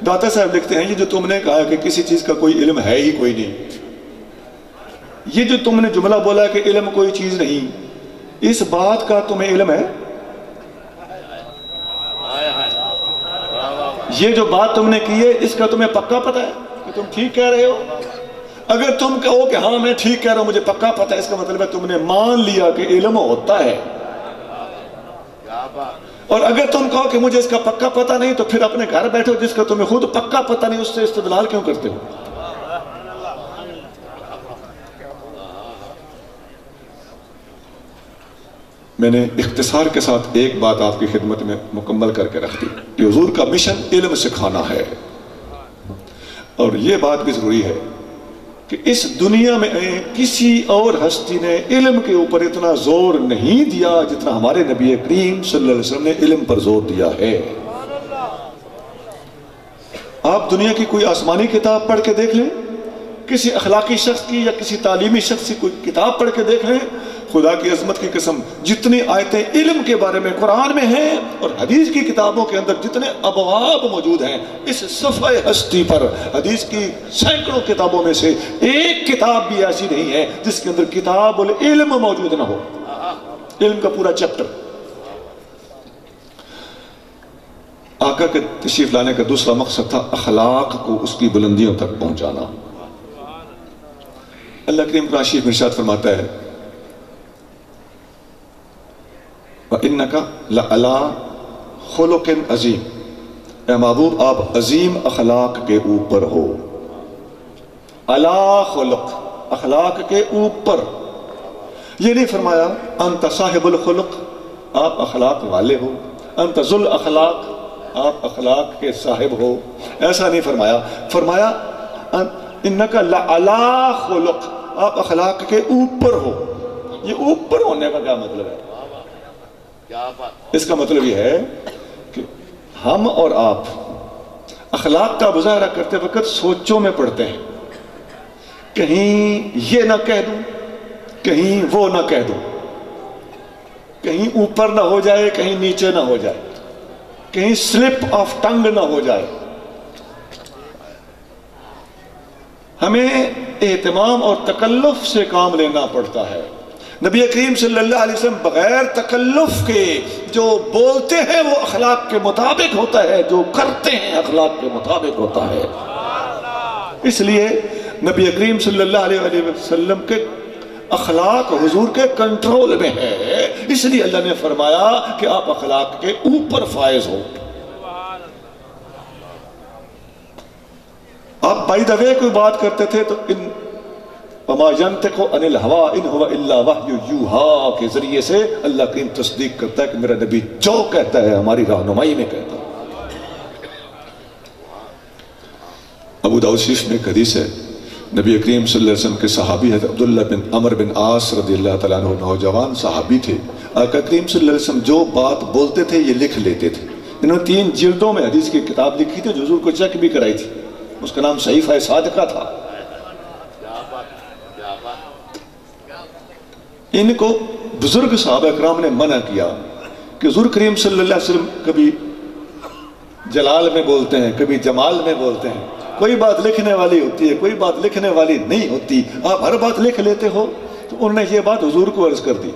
داتا صاحب لکھتے ہیں یہ جو تم نے کہا کہ کسی چیز کا کوئی علم ہے ہی کوئی نہیں، یہ جو تم نے جملہ بولا کہ علم کوئی چیز نہیں، اس بات کا تمہیں علم ہے؟ یہ جو بات تم نے کی ہے اس کا تمہیں پکا پتہ ہے کہ تم ٹھیک کہہ رہے ہو؟ اگر تم کہو کہ ہاں میں ٹھیک کہہ رہا ہوں، مجھے پکا پتہ ہے، اس کا مطلب ہے تم نے مان لیا کہ علم ہوتا ہے. اور اگر تم کہو کہ مجھے اس کا پکا پتہ نہیں، تو پھر اپنے گھر بیٹھو جس کا تمہیں خود پکا پتہ نہیں، اس سے استدلال کیوں کرتے ہو؟ میں نے اختصار کے ساتھ ایک بات آپ کی خدمت میں مکمل کر کے رکھ دی کہ حضور کا مشن علم سکھانا ہے. اور یہ بات بھی ضروری ہے کہ اس دنیا میں کسی اور ہستی نے علم کے اوپر اتنا زور نہیں دیا جتنا ہمارے نبی کریم صلی اللہ علیہ وسلم نے علم پر زور دیا ہے. آپ دنیا کی کوئی آسمانی کتاب پڑھ کے دیکھ لیں، کسی اخلاقی شخص کی یا کسی تعلیمی شخص کی کوئی کتاب پڑھ کے دیکھ لیں، خدا کی عظمت کی قسم جتنی آیتیں علم کے بارے میں قرآن میں ہیں اور حدیث کی کتابوں کے اندر جتنے ابواب موجود ہیں، اس صفحہ ہستی پر حدیث کی سینکڑوں کتابوں میں سے ایک کتاب بھی ایسی نہیں ہے جس کے اندر کتاب العلم موجود نہ ہو. علم کا پورا چیپٹر. آقا کے تشریف لانے کا دوسرا مقصد تھا اخلاق کو اس کی بلندیوں تک پہنچانا. اللہ کریم قرآن شریف میں ارشاد فرماتا ہے وَإِنَّكَ لَعَلَىٰ خُلُقٍ عَظِيمٍ، اے محبوب آپ عظیم اخلاق کے اوپر ہو. عَلَىٰ خُلُق، اخلاق کے اوپر. یہ نہیں فرمایا انت صاحب الخلق، آپ اخلاق والے ہو، انت ذو الاخلاق، آپ اخلاق کے صاحب ہو، ایسا نہیں فرمایا. فرمایا انَّكَ لَعَلَىٰ خُلُق، آپ اخلاق کے اوپر ہو. یہ اوپر ہونے کا کیا مطلب ہے؟ اس کا مطلب یہ ہے کہ ہم اور آپ اخلاق کا مظاہرہ کرتے وقت سوچوں میں پڑتے ہیں، کہیں یہ نہ کہہ دوں، کہیں وہ نہ کہہ دوں، کہیں اوپر نہ ہو جائے، کہیں نیچے نہ ہو جائے، کہیں سلپ آف ٹنگ نہ ہو جائے. ہمیں اہتمام اور تکلف سے کام لینا پڑتا ہے. نبی کریم صلی اللہ علیہ وسلم بغیر تکلف کے جو بولتے ہیں وہ اخلاق کے مطابق ہوتا ہے، جو کرتے ہیں اخلاق کے مطابق ہوتا ہے. اس لیے نبی کریم صلی اللہ علیہ وسلم کے اخلاق حضور کے کنٹرول میں ہے، اس لیے اللہ نے فرمایا کہ آپ اخلاق کے اوپر فائز ہو. آپ بائی دا وے کوئی بات کرتے تھے تو وَمَا يَنْتِقُ عَنِ الْهَوَىٰ إِنْ هُوَ إِلَّا وَحْيٌ يُوحَىٰ کے ذریعے سے اللہ کریم تصدیق کرتا ہے کہ میرا نبی جو کہتا ہے ہماری رہنمائی میں کہتا ہے. ابو داؤد شریف میں ایک حدیث ہے، نبی کریم صلی اللہ علیہ وسلم کے صحابی حضرت عبداللہ بن عمر بن عاص رضی اللہ تعالیٰ عنہ نوجوان صحابی تھے. آقا کریم صلی اللہ علیہ وسلم جو بات بولتے تھے یہ لکھ لیتے تھے. انہوں نے 3 جلدوں میں حدیث کی کتاب لکھی تھی جو حضور کو چیک بھی کرائی تھی، اس کا نام صحیفہ صادقہ تھا. ان کو بزرگ صحابہ اکرام نے منع کیا کہ حضور کریم صلی اللہ علیہ وسلم کبھی جلال میں بولتے ہیں، کبھی جمال میں بولتے ہیں، کوئی بات لکھنے والی ہوتی ہے، کوئی بات لکھنے والی نہیں ہوتی، آپ ہر بات لکھ لیتے ہو. تو انہوں نے یہ بات حضور کو عرض کر دی،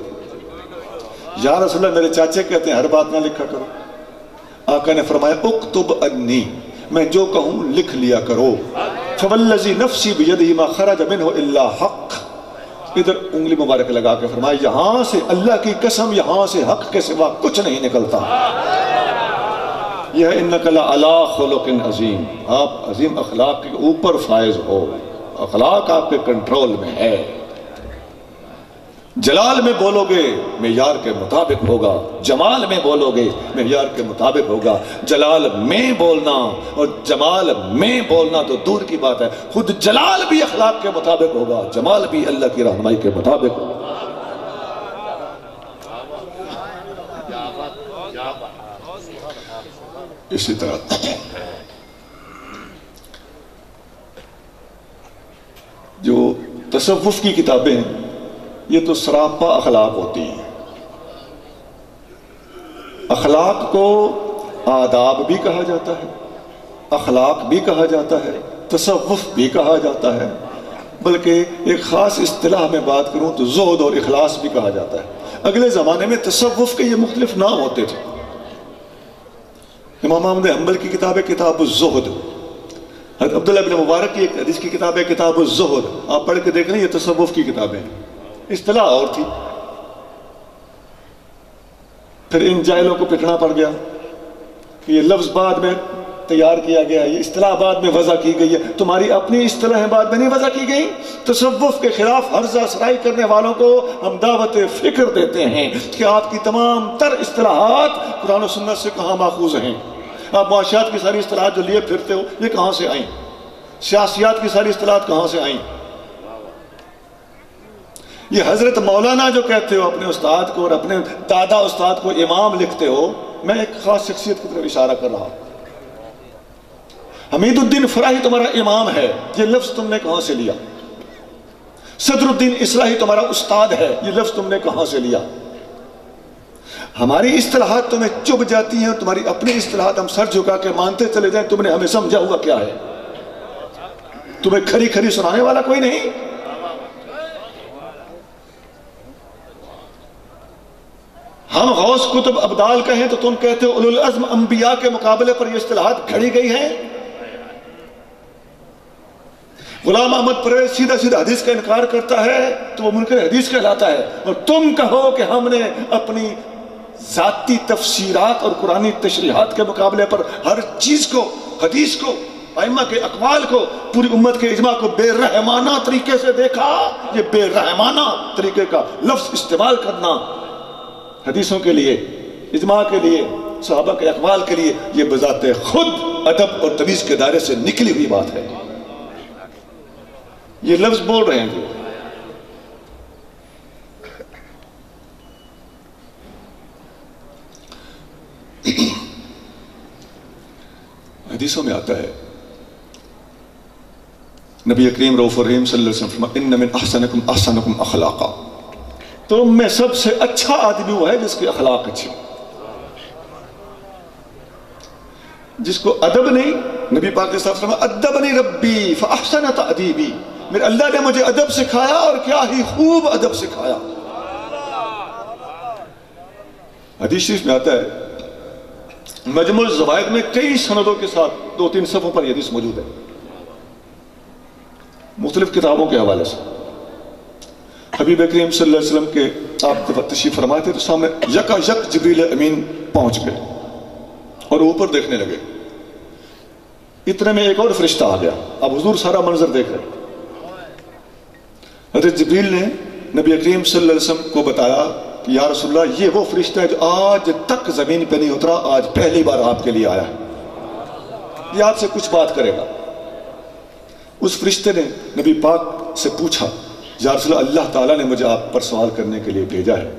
یا رسول اللہ میرے چاچے کہتے ہیں ہر بات نہ لکھا کرو. آقا نے فرمایا اکتب انی، میں جو کہوں لکھ لیا کرو. فوالذی نفسی بیدہ ما خرج منہ الا حق، ادھر انگلی مبارک لگا کے فرمایا یہاں سے اللہ کی قسم یہاں سے حق کے سوا کچھ نہیں نکلتا. یہ انک لعلی خلق عظیم، آپ عظیم اخلاق کے اوپر فائز ہو، اخلاق آپ کے کنٹرول میں ہے. جلال میں بولو گے معیار کے مطابق ہوگا، جمال میں بولو گے معیار کے مطابق ہوگا۔ جلال میں بولنا اور جمال میں بولنا تو دور کی بات ہے، خود جلال بھی اخلاق کے مطابق ہوگا، جمال بھی اللہ کی رہنمائی کے مطابق ہوگا۔ اسی طرح جو تصوف کی کتابیں ہیں یہ تو سراپا اخلاق ہوتی ہیں۔ اخلاق کو آداب بھی کہا جاتا ہے، اخلاق بھی کہا جاتا ہے، تصوف بھی کہا جاتا ہے، بلکہ ایک خاص اصطلاح میں بات کروں تو زہد اور اخلاص بھی کہا جاتا ہے۔ اگلے زمانے میں تصوف کے یہ مختلف نام ہوتے تھے۔ امام احمد حنبل کی کتاب ہے کتاب الزہد، حضرت عبداللہ بن مبارک کی ایک حدیث کی کتاب ہے کتاب الزہد، آپ پڑھ کے دیکھ لیں، یہ تصوف کی کتابیں ہیں، اصطلاح اور تھی۔ پھر ان جاہلوں کو پٹنا پڑ گیا کہ یہ لفظ بعد میں تیار کیا گیا ہے، یہ اصطلاح بعد میں وضع کی گئی ہے، تمہاری اپنی اصطلاحیں بعد میں نہیں وضع کی گئی۔ تصوف کے خلاف ہرزہ سرائی کرنے والوں کو ہم دعوت فکر دیتے ہیں کہ آپ کی تمام تر اصطلاحات قرآن و سنت سے کہاں ماخوذ ہیں۔ آپ معاشیات کی ساری اصطلاحات جو لیے پھرتے ہو یہ کہاں سے آئیں؟ سیاسیات کی ساری اصطلاحات کہاں سے آئیں؟ یہ حضرت مولانا جو کہتے ہو اپنے استاد کو اور اپنے دادا استاد کو امام لکھتے ہو، میں ایک خاص شخصیت کی طرف اشارہ کر رہا ہوں۔ حمید الدین فراہی تمہارا امام ہے، یہ لفظ تم نے کہاں سے لیا؟ صدر الدین اصلاحی تمہارا استاد ہے، یہ لفظ تم نے کہاں سے لیا؟ ہماری اصطلاحات تمہیں چبھ جاتی ہیں، تمہاری اپنی اصطلاحات ہم سر جھکا کے مانتے چلے جائیں، تم نے ہمیں سمجھا ہوا کیا ہے؟ تمہیں کھری کھری سنانے والا کوئی نہیں۔ ہم غوث کتب ابدال کہیں تو تم کہتے ہو اولو العزم انبیاء کے مقابلے پر یہ اصطلاحات گھڑی گئی ہیں۔ غلام احمد پرویز سیدھا سیدھا حدیث کا انکار کرتا ہے تو وہ منکر حدیث کہلاتا ہے، اور تم کہو کہ ہم نے اپنی ذاتی تفسیرات اور قرآنی تشریحات کے مقابلے پر ہر چیز کو، حدیث کو، ائمہ کے اقوال کو، پوری امت کے اجماع کو بے رحمانہ طریقے سے دیکھا۔ یہ بے رحمانہ طریقے کا لفظ استعمال کرنا حدیثوں کے لیے، اجماع کے لیے، صحابہ کے اقوال کے لیے، یہ بذات خود ادب اور تمیز کے دائرے سے نکلی ہوئی بات ہے۔ یہ لفظ بول رہے ہیں جو حدیثوں میں آتا ہے، نبی کریم رؤوف الرحیم صلی اللہ علیہ وسلم فرماتے ہیں ان من احسنکم احسنکم اخلاقا، تم میں سب سے اچھا آدمی وہ ہے جس کے اخلاق اچھے، جس کو ادب نہیں۔ نبی پاک نے صاحب فرمایا ادبنی ربی فاحسن تأدیبی، میرے اللہ نے مجھے ادب سکھایا اور کیا ہی خوب ادب سکھایا۔ حدیث شریف میں آتا ہے، مجموع الزوائد میں کئی سندوں کے ساتھ 2-3 صفحوں پر یہ حدیث موجود ہے، مختلف کتابوں کے حوالے سے۔ حبیب کریم صلی اللہ علیہ وسلم کے آپ جب تشریف فرمائے تھے تو سامنے یکا یک جبریل امین پہنچ گئے اور اوپر دیکھنے لگے، اتنے میں ایک اور فرشتہ آ گیا۔ اب حضور سارا منظر دیکھ رہے، حضرت جبریل نے نبی کریم صلی اللہ علیہ وسلم کو بتایا کہ یا رسول اللہ یہ وہ فرشتہ ہے جو آج تک زمین پہ نہیں اترا، آج پہلی بار آپ کے لیے آیا ہے، یہ آپ سے کچھ بات کرے گا۔ اس فرشتے نے نبی پاک سے پوچھا یا رسول اللہ، اللہ تعالیٰ نے مجھے آپ پر سوال کرنے کے لیے بھیجا ہے،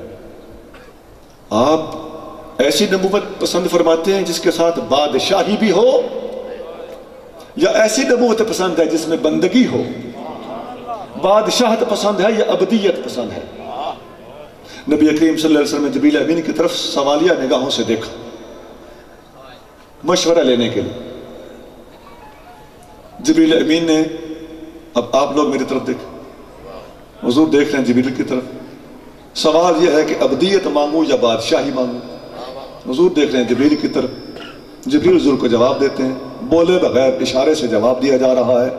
آپ ایسی نبوت پسند فرماتے ہیں جس کے ساتھ بادشاہی بھی ہو، یا ایسی نبوت پسند ہے جس میں بندگی ہو؟ بادشاہت پسند ہے یا ابدیت پسند ہے؟ نبی کریم صلی اللہ علیہ وسلم نے جبریل امین کی طرف سوالیہ نگاہوں سے دیکھا مشورہ لینے کے لیے۔ جبریل امین نے، اب آپ لوگ میری طرف دیکھیں، حضور دیکھ رہے ہیں جبریل کی طرف، سوال یہ ہے کہ ابدیت مانگوں یا بادشاہی مانگوں؟ حضور دیکھ رہے ہیں جبریل کی طرف، جبریل حضور کو جواب دیتے ہیں، بولے بغیر اشارے سے جواب دیا جا رہا ہے۔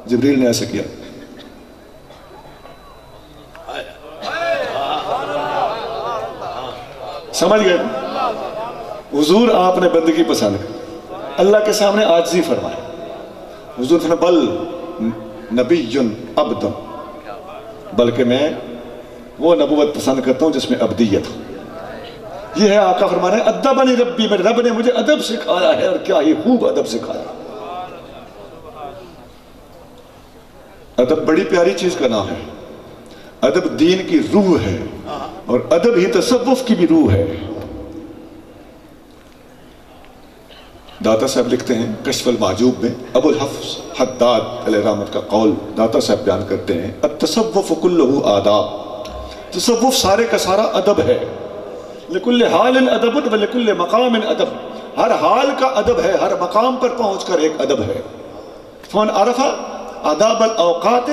جبریل نے ایسے کیا، سمجھ گئے؟ حضور آپ نے بندگی پسند کی، اللہ کے سامنے عاجزی فرمائے۔ حضور فرمائے بل نبی عبد، بلکہ میں وہ نبوت پسند کرتا ہوں جس میں ابدیت ہو. یہ ہے آقا فرما رہے ہیں ادبنی ربی، میرے رب نے مجھے ادب سکھایا ہے، اور کیا ہی خوب ادب سکھایا. ادب بڑی پیاری چیز کا نام ہے. ادب دین کی روح ہے، اور ادب ہی تصوف کی بھی روح ہے. داتا صاحب لکھتے ہیں کشف المعجوب میں، ابو الحفظ حداد علیہ رحمت کا قول داتا صاحب بیان کرتے ہیں، التصوف کلہ آداب، تصوف سارے کا سارا ادب ہے. لکل حال ادب ولکل مقام ادب، ہر حال کا ادب ہے، ہر مقام پر پہنچ کر ایک ادب ہے. فمن عرف آداب الاوقات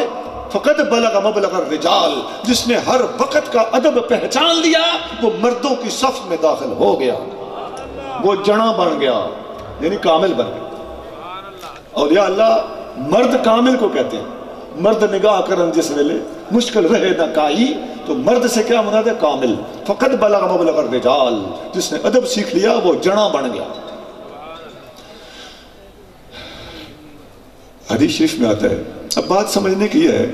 فقد بلغ مبلغ الرجال، جس نے ہر وقت کا ادب پہچان لیا وہ مردوں کی صف میں داخل ہو گیا، وہ جڑاں بن گیا، یعنی کامل بن گیا. اولیاء اللہ مرد کامل کو کہتے ہیں. مرد نگاہ کرن جس ویلے مشکل رہے نہ کائی، تو مرد سے کیا مراد ہے؟ کامل. فقد بلغ مبلغ الرجال، جس نے ادب سیکھ لیا وہ جڑاں بن گیا. حدیث شریف میں آتا ہے. اب بات سمجھنے کی یہ ہے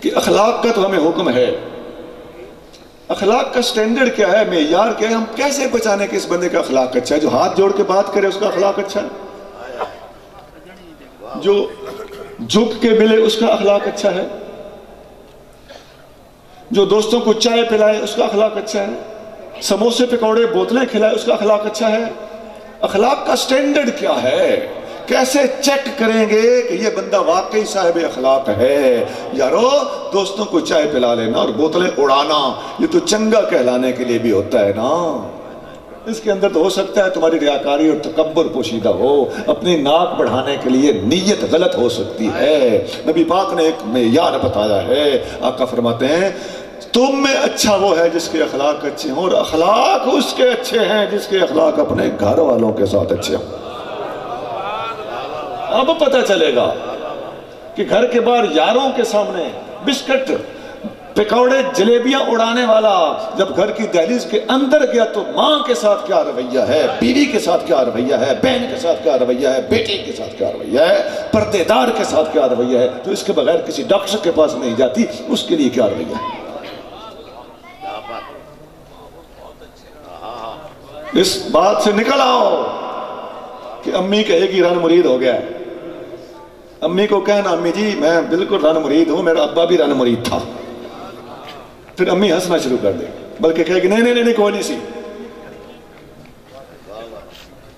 کہ اخلاق کا تو ہمیں حکم ہے. اخلاق کا سٹینڈرڈ کیا ہے، معیار کیا ہے؟ ہم کیسے پہچانے کہ اس بندے کا اخلاق اچھا ہے؟ جو ہاتھ جوڑ کے بات کرے اس کا اخلاق اچھا ہے، جو جھک کے ملے اس کا اخلاق اچھا ہے، جو دوستوں کو چائے پلائے اس کا اخلاق اچھا ہے، سموسے پکوڑے بوتلیں کھلائے اس کا اخلاق اچھا ہے. اخلاق کا سٹینڈرڈ کیا ہے؟ کیسے چیک کریں گے کہ یہ بندہ واقعی صاحب اخلاق ہے؟ یارو دوستوں کو چائے پلا لینا اور بوتلیں اڑانا یہ تو چنگا کہلانے کے لیے بھی ہوتا ہے نا. اس کے اندر تو ہو سکتا ہے تمہاری ریاکاری اور تکبر پوشیدہ ہو، اپنی ناک بڑھانے کے لیے نیت غلط ہو سکتی ہے. نبی پاک نے ایک معیار بتایا ہے. آقا فرماتے ہیں تم میں اچھا وہ ہے جس کے اخلاق اچھے ہوں، اور اخلاق اس کے اچھے ہیں جس کے اخلاق اپنے گھر والوں کے ساتھ اچھے ہوں. اب پتہ چلے گا کہ گھر کے باہر یاروں کے سامنے بسکٹ پکوڑے جلیبیاں اڑانے والا جب گھر کی دہلیز کے اندر گیا تو ماں کے ساتھ کیا رویہ ہے، بیوی کے ساتھ کیا رویہ ہے، بہن کے ساتھ کیا رویہ ہے، بیٹی کے ساتھ کیا رویہ ہے، پردے دار کے ساتھ کیا رویہ ہے، تو اس کے بغیر کسی ڈاکٹر کے پاس نہیں جاتی، اس کے لیے کیا رویہ ہے. اس بات سے نکل آؤ کہ امی کہے گی رن مرید ہو گیا ہے. امی کو کہنا امی جی میں بالکل رن مرید ہوں، میرا ابا بھی رن مرید تھا. پھر امی ہنسنا شروع کر دے، بلکہ کہے گی نہیں کوئی نہیں سی.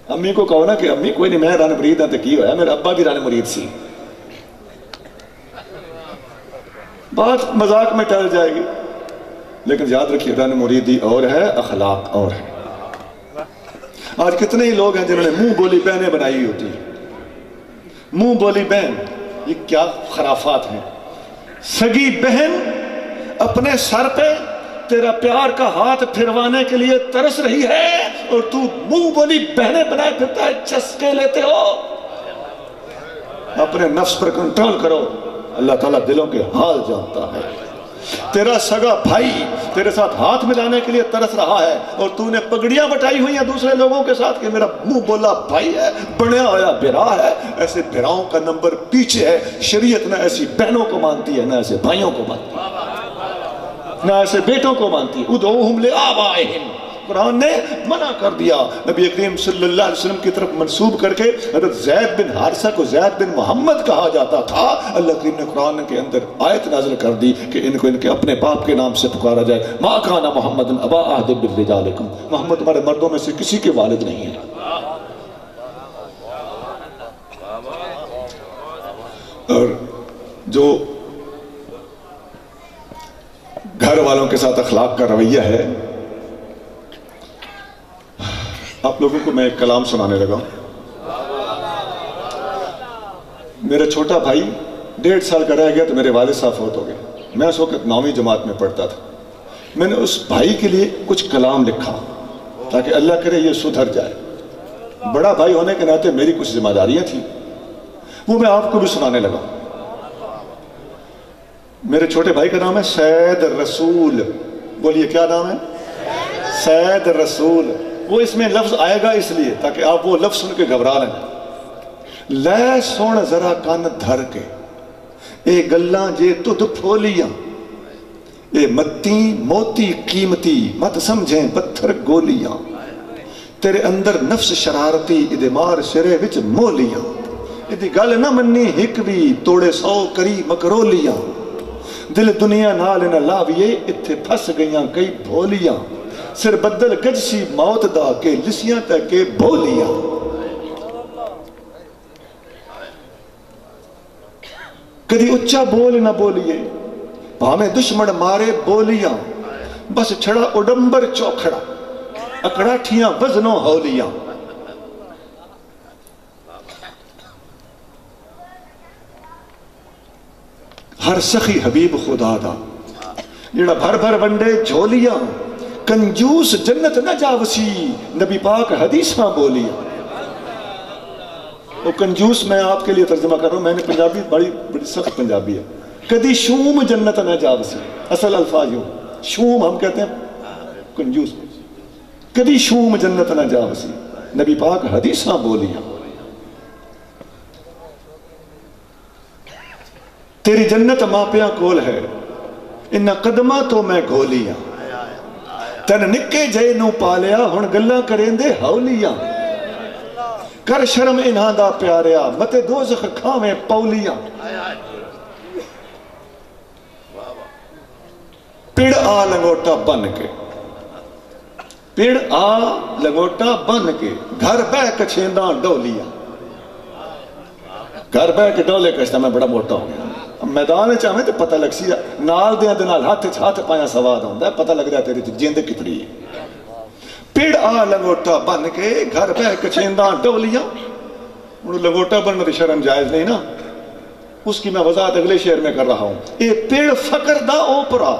امی کو کہو نا کہ امی کوئی نہیں میں رن مرید ہوں تو کی ہوا ہے، میرا ابا بھی رن مرید سی. بات مذاق میں ٹل جائے گی، لیکن یاد رکھیے رن مریدی اور ہے، اخلاق اور ہے. آج کتنے ہی لوگ ہیں جنہوں نے منہ بولی بہنیں بنائی ہوتی ہیں. منہ بولی بہن یہ کیا خرافات ہیں. سگی بہن اپنے سر پہ تیرا پیار کا ہاتھ پھروانے کے لیے ترس رہی ہے اور تو منہ بولی بہنیں بنائے پھرتا ہے، چسکے لیتے ہو. اپنے نفس پر کنٹرول کرو، اللہ تعالیٰ دلوں کے حال جانتا ہے. تیرا سگا بھائی تیرے ساتھ ہاتھ ملانے کے لیے ترس رہا ہے اور تو نے پگڑیاں بٹائی ہوئی ہیں دوسرے لوگوں کے ساتھ کہ میرا منہ بولا بھائی ہے، بنیا ہوا برا ہے. ایسے براؤں کا نمبر پیچھے ہے. شریعت نہ ایسی بہنوں کو مانتی ہے، نہ ایسے بھائیوں کو مانتی ہے، نہ ایسے بیٹوں کو مانتی ہے. ادعوہم لآبائہم، قرآن نے منع کر دیا. نبی کریم صلی اللہ علیہ وسلم کی طرف منسوب کر کے حضرت زید بن حارثہ کو زید بن محمد کہا جاتا تھا. اللہ کریم نے قرآن کے اندر آیت نازل کر دی کہ ان کو ان کے اپنے باپ کے نام سے پکارا جائے. ما کان محمد ابا احد من رجالکم، محمد تمہارے مردوں میں سے کسی کے والد نہیں ہے. اور جو گھر والوں کے ساتھ اخلاق کا رویہ ہے، آپ لوگوں کو میں ایک کلام سنانے لگا ہوں. میرا چھوٹا بھائی 1.5 سال کا رہ گیا تو میرے والد صاحب فوت ہو گئے. میں اس وقت 9ویں جماعت میں پڑھتا تھا. میں نے اس بھائی کے لیے کچھ کلام لکھا تاکہ اللہ کرے یہ سدھر جائے. بڑا بھائی ہونے کے ناطے میری کچھ ذمہ داریاں تھیں، وہ میں آپ کو بھی سنانے لگا. میرے چھوٹے بھائی کا نام ہے سید رسول. بولیے کیا نام ہے؟ سید رسول. وہ اس میں لفظ آئے گا اس لیے تاکہ آپ وہ لفظ سن کے گھبرا لیں. لے سن ذرا کن دھر کے اے گلاں جے تد پھولیاں، اے متی موتی قیمتی مت سمجھیں پتھر گولیاں، تیرے اندر نفس شرارتی ادے مار سرے وچ مولیاں، ادی گل نہ منی ہک بھی توڑے 100 کری مکرولیاں، دل دنیا نال نہ لاویے اتھے پھس گئیاں کئی بھولیاں، سر بدل گج سی موت دا کے لسیاں تک کے بولیاں۔ کدی اچھا بول نہ بولیے بھامیں دشمن مارے بولیاں، بس چھڑا اڈمبر چوکھڑا اکڑاٹھیاں وزنوں ہولیاں۔ ہر سخی حبیب خدا دا جڑا بھر بھر ونڈے جھولیاں، کنجوس جنت نہ جاوسی نبی پاک حدیثاں بولیاں۔ وہ کنجوس میں آپ کے لیے ترجمہ کر رہا ہوں، میں نے پنجابی بڑی سخت پنجابی ہے۔ کدی شوم جنت نہ جاوسی، اصل الفاظ یوں، شوم ہم کہتے ہیں کنجوس، کدی شوم جنت نہ جاوسی نبی پاک حدیثاں بولیاں۔ تیری جنت ماپیاں کول ہے انہاں قدماں تو میں گھولیاں، تن نکے جے نو پالیا ہن گلاں کریں دے ہولیاں، کر شرم انہاں دا پیاریا متے دوزخ کھاویں پولیاں۔ پیڑ آ لنگوٹا بن کے، پیڑ آ لنگوٹا بن کے گھر بہ کچھینداں ڈولیاں، گھر بہ کے ڈولے کشتا میں بڑا موٹا ہوں گیا، میدان چاہمیں تو پتہ لگ سی نال دیاں دنال ہاتھ پایا سواد ہوندہ ہے، پتہ لگ رہا تیری جیندے کتنی ہے۔ پیڑ آ لنگوٹا بن کے گھر بہ کچھینداں ڈولیاں، انہوں لنگوٹا بننا تو شرم جائز نہیں نا، اس کی میں وضاحت اگلے شعر میں کر رہا ہوں۔ اے پیڑ فقر دا اوپرا،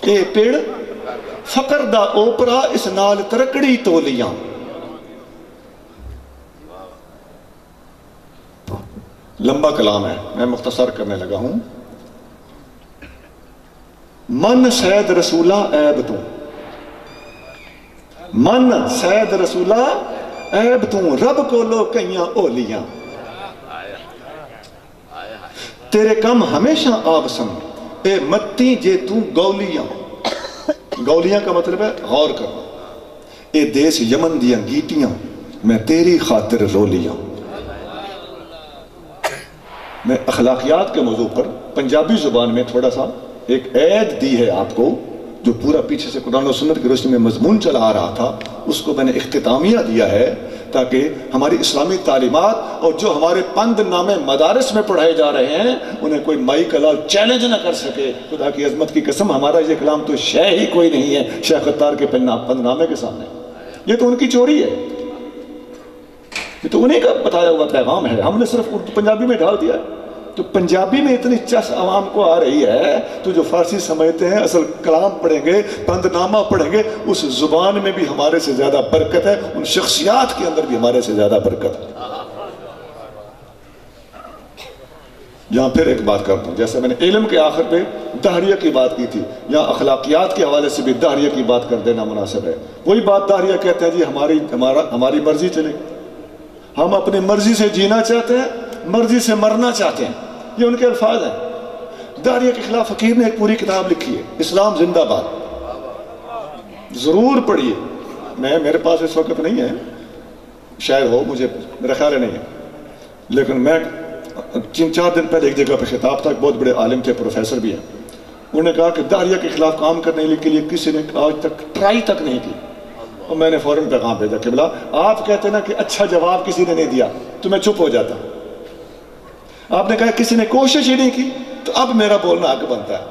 اے پیڑ فقر دا اوپرا اس نال ترکڑی تولیاں۔ لمبا کلام ہے، میں مختصر کرنے لگا ہوں۔ من سید رسولہ عیب تو، من سید رسولہ عیب تو رب کو لو کئیاں اولیاں، تیرے کم ہمیشہ آبسم اے متی جے تو گولیاں۔ گولیاں کا مطلب ہے غور کرنا۔ اے دیس یمن دیاں گیٹیاں میں تیری خاطر رولیاں۔ میں اخلاقیات کے موضوع پر پنجابی زبان میں تھوڑا سا ایک عید دی ہے آپ کو، جو پورا پیچھے سے قرآن و سنت کی روشنی میں مضمون چلا آ رہا تھا، اس کو میں نے اختتامیہ دیا ہے تاکہ ہماری اسلامی تعلیمات اور جو ہمارے پند نامے مدارس میں پڑھائے جا رہے ہیں انہیں کوئی مائی کلال چیلنج نہ کر سکے۔ خدا کی عظمت کی قسم، ہمارا یہ کلام تو شے ہی کوئی نہیں ہے شیخ خطار کے پند نامے کے سامنے، یہ تو ان کی چوری ہے، یہ تو انہیں کا بتایا ہوا پیغام ہے، ہم نے صرف اردو پنجابی میں ڈال دیا ہے۔ تو پنجابی میں اتنی چس عوام کو آ رہی ہے تو جو فارسی سمجھتے ہیں اصل کلام پڑھیں گے، پند نامہ پڑھیں گے، اس زبان میں بھی ہمارے سے زیادہ برکت ہے، ان شخصیات کے اندر بھی ہمارے سے زیادہ برکت ہے۔ یہاں پھر ایک بات کرتا ہوں، جیسے میں نے علم کے آخر پہ دہریہ کی بات کی تھی، یہاں اخلاقیات کے حوالے سے بھی دہریہ کی بات کر دینا مناسب ہے۔ وہی بات دہریہ کہتے ہیں جی ہماری مرضی چلے، ہم اپنی مرضی سے جینا چاہتے ہیں، مرضی سے مرنا چاہتے ہیں، یہ ان کے الفاظ ہیں۔ دہریہ کے خلاف فقیر نے ایک پوری کتاب لکھی ہے، اسلام زندہ باد، ضرور پڑھیے۔ میرے پاس اس وقت نہیں ہے، شاید ہو، مجھے میرا خیال ہے نہیں ہے، لیکن میں 3-4 دن پہلے ایک جگہ پہ خطاب تھا، ایک بہت بڑے عالم تھے، پروفیسر بھی ہیں، انہوں نے کہا کہ دہریہ کے خلاف کام کرنے کے لیے کسی نے آج تک ٹرائی تک نہیں کی، اور میں نے فوراً پیغام بھیجا کہ بلا آپ کہتے نا کہ اچھا جواب کسی نے نہیں دیا تو میں چپ ہو جاتا، آپ نے کہا کسی نے کوشش ہی نہیں کی تو اب میرا بولنا حق بنتا ہے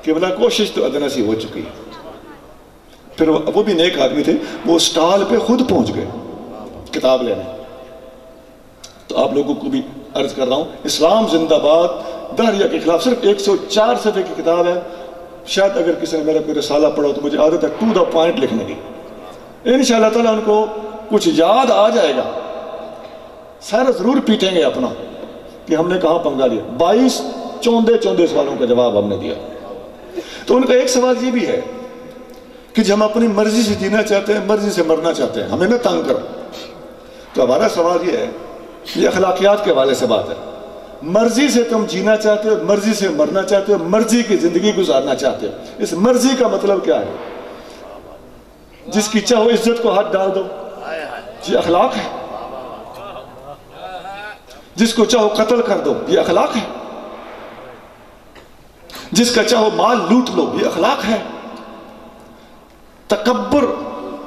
کہ بلا کوشش تو ادنا سی ہو چکی ہے۔ پھر وہ بھی نیک آدمی تھے، وہ سٹال پہ خود پہنچ گئے کتاب لینے۔ تو آپ لوگوں کو بھی عرض کر رہا ہوں، اسلام زندہ باد دہریہ کے خلاف صرف 104 صفحے کی کتاب ہے، شاید اگر کسی نے میرا کوئی رسالہ پڑھا تو مجھے عادت ہے ٹو دا پوائنٹ لکھنے کی، انشاءاللہ تعالیٰ ان کو کچھ یاد آ جائے گا، سارا ضرور پیٹیں گے اپنا کہ ہم نے کہاں پنگا لیا۔ 22 چوندے سوالوں کا جواب ہم نے دیا۔ تو ان کا ایک سوال یہ بھی ہے کہ جب ہم اپنی مرضی سے جینا چاہتے ہیں، مرضی سے مرنا چاہتے ہیں، ہمیں نہ تنگ کرو۔ تو ہمارا سوال یہ ہے، یہ اخلاقیات کے حوالے سے بات ہے، مرضی سے تم جینا چاہتے ہو، مرضی سے مرنا چاہتے ہو، مرضی کی زندگی گزارنا چاہتے ہو۔ اس مرضی کا مطلب کیا ہے؟ جس کی چاہو عزت کو ہاتھ ڈال دو، یہ اخلاق ہے۔ جس کو چاہو قتل کر دو، یہ اخلاق ہے۔ جس کا چاہو مال لوٹ لو، یہ اخلاق ہے۔ تکبر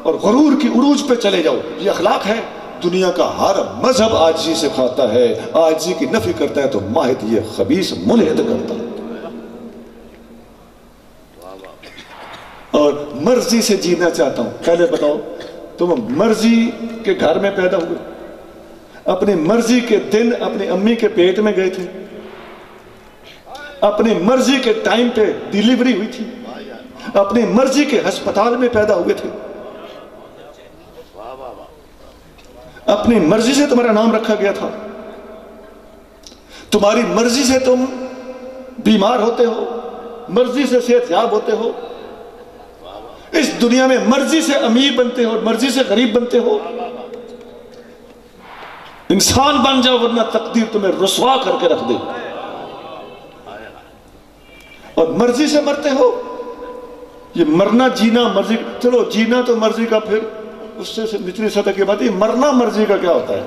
اور غرور کی عروج پہ چلے جاؤ، یہ اخلاق ہے۔ دنیا کا ہر مذہب عاجزی سکھاتا ہے، عاجزی کی نفی کرتا ہے، تو ماہد یہ خبیث ملحد کرتا ہے۔ اور مرضی سے جینا چاہتا ہوں۔ پہلے بتاؤ، تم مرضی کے گھر میں پیدا ہوئے، اپنی مرضی کے دن اپنی امی کے پیٹ میں گئے تھے، اپنی مرضی کے ٹائم پہ ڈیلیوری ہوئی تھی، اپنی مرضی کے ہسپتال میں پیدا ہوئے تھے، اپنی مرضی سے تمہارا نام رکھا گیا تھا، تمہاری مرضی سے تم بیمار ہوتے ہو، مرضی سے صحت یاب ہوتے ہو، اس دنیا میں مرضی سے امیر بنتے ہو اور مرضی سے غریب بنتے ہو۔ انسان بن جاؤ ورنہ تقدیر تمہیں رسوا کر کے رکھ دے، اور مرضی سے مرتے ہو۔ یہ مرنا جینا مرضی، چلو جینا تو مرضی کا، پھر اس سے نچلی سطح کی بات ہے، مرنا مرضی کا کیا ہوتا ہے؟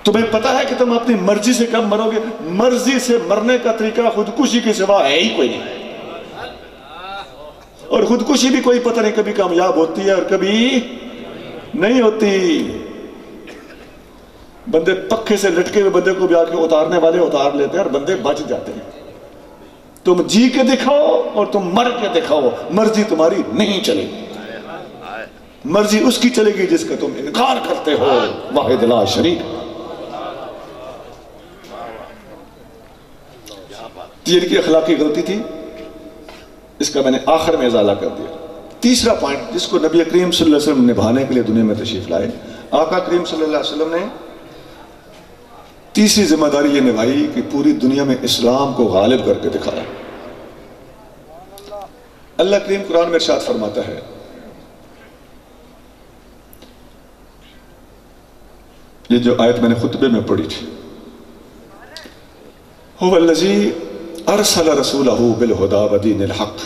تمہیں پتا ہے کہ تم اپنی مرضی سے کب مرو گے؟ مرضی سے مرنے کا طریقہ خودکشی کے سوا ہے ہی کوئی نہیں، اور خودکشی بھی کوئی پتہ نہیں، کبھی کامیاب ہوتی ہے اور کبھی نہیں ہوتی۔ بندے پکھے سے لٹکے ہوئے بندے کو بھی آ کے اتارنے والے اتار لیتے ہیں اور بندے بچ جاتے ہیں۔ تم جی کے دکھاؤ اور تم مر کے دکھاؤ، مرضی تمہاری نہیں چلے گی، مرضی اس کی چلے گی جس کا تم انکار کرتے ہو، واحد لا شریک۔ یہ ان کی اخلاقی غلطی تھی، اس کا میں نے آخر میں ازالہ کر دیا۔ تیسرا پوائنٹ جس کو نبی کریم صلی اللہ علیہ وسلم نبھانے کے لیے دنیا میں تشریف لائے، آقا کریم صلی اللہ علیہ وسلم نے تیسری ذمہ داری یہ نبھائی کہ پوری دنیا میں اسلام کو غالب کر کے دکھایا۔ اللہ کریم قرآن میں ارشاد فرماتا ہے، یہ جو آیت میں نے خطبے میں پڑھی تھی، هو الذی ارسل رسولہ بالہدی ودین الحق،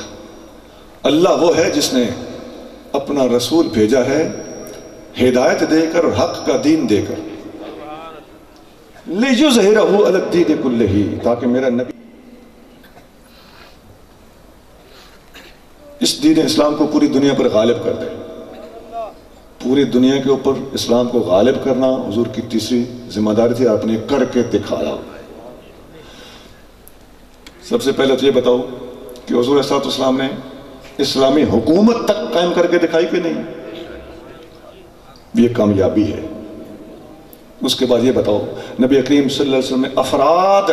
اللہ وہ ہے جس نے اپنا رسول بھیجا ہے ہدایت دے کر اور حق کا دین دے کر، لِیُظْہِرَہُ عَلَى الدِّینِ کُلِّہِ، تاکہ میرا نبی اس دین اسلام کو پوری دنیا پر غالب کر دے۔ پوری دنیا کے اوپر اسلام کو غالب کرنا حضور کی تیسری ذمہ داری تھی، آپ نے کر کے دکھایا۔ سب سے پہلے تو یہ بتاؤ کہ حضور صلی اللہ علیہ وسلم نے اسلامی حکومت تک قائم کر کے دکھائی کہ نہیں؟ یہ کامیابی ہے۔ اس کے بعد یہ بتاؤ نبی کریم صلی اللہ علیہ وسلم نے افراد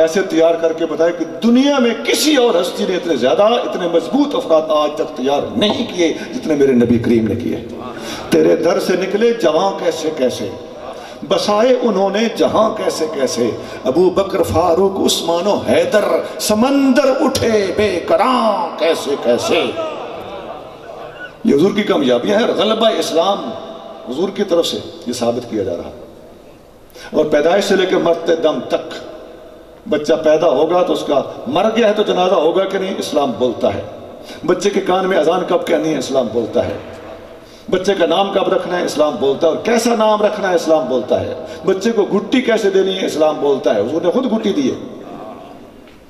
ایسے تیار کر کے بتائے کہ دنیا میں کسی اور ہستی نے اتنے زیادہ اتنے مضبوط افراد آج تک تیار نہیں کیے جتنے میرے نبی کریم نے کیے۔ تیرے در سے نکلے جہاں کیسے کیسے، بسائے انہوں نے جہاں کیسے کیسے، ابو بکر فاروق عثمان و حیدر، سمندر اٹھے بے کراں کیسے کیسے۔ یہ حضور کی کامیابیاں ہیں اور غلبہ اسلام حضور کی طرف سے یہ ثابت کیا جا رہا۔ اور پیدائش سے لے کے مرتے دم تک، بچہ پیدا ہوگا تو اس کا مر گیا ہے تو جنازہ ہوگا کہ نہیں، اسلام بولتا ہے۔ بچے کے کان میں اذان کب کہنی ہے، اسلام بولتا ہے۔ بچے کا نام کب رکھنا ہے، اسلام بولتا ہے، اور کیسا نام رکھنا ہے، اسلام بولتا ہے۔ بچے کو گھٹی کیسے دینی ہے، اسلام بولتا ہے۔ حضور نے خود گھٹی دی ہے،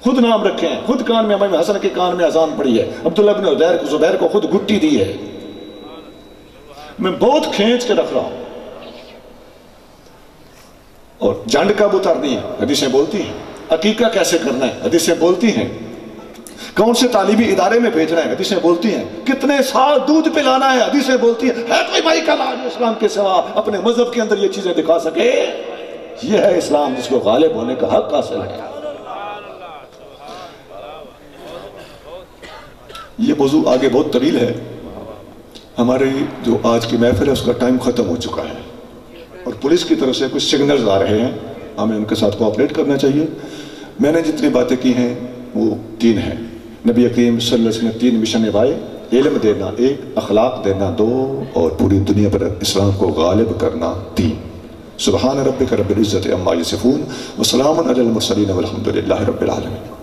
خود نام رکھے ہیں، خود کان میں امام حسن کے کان میں اذان پڑی ہے، عبداللہ بن زبیر کو خود گھٹی دی ہے۔ میں بہت کھینچ کے رکھ رہا ہوں۔ اور جنڈ کب اتارنی ہے، حدیثیں بولتی ہیں۔ عقیقہ کیسے کرنا ہے، حدیثیں بولتی ہیں۔ کون سے تعلیمی ادارے میں بھیجنا ہے، حدیثیں بولتی ہیں۔ کتنے سال دودھ پلانا ہے، حدیثیں بولتی ہیں۔ ہے کوئی بھائی کا لاج اسلام کے سوا اپنے مذہب کے اندر یہ چیزیں دکھا سکے؟ یہ ہے اسلام جس کو غالب ہونے کا حق حاصل ہے۔ یہ موضوع آگے بہت طویل ہے، ہماری جو آج کی محفل ہے اس کا ٹائم ختم ہو چکا ہے، اور پولیس کی طرف سے کچھ سگنلز آ رہے ہیں، ہمیں ان کے ساتھ کوآپریٹ کرنا چاہیے۔ میں نے جتنی باتیں کی ہیں وہ 3 ہیں۔ نبی کریم صلی اللہ علیہ وسلم نے 3 مشن نبھائے، علم دینا 1، اخلاق دینا 2، اور پوری دنیا پر اسلام کو غالب کرنا 3۔ سبحان ربک رب العزت عما یصفون وسلام علی المرسلین والحمد للہ رب العالمین.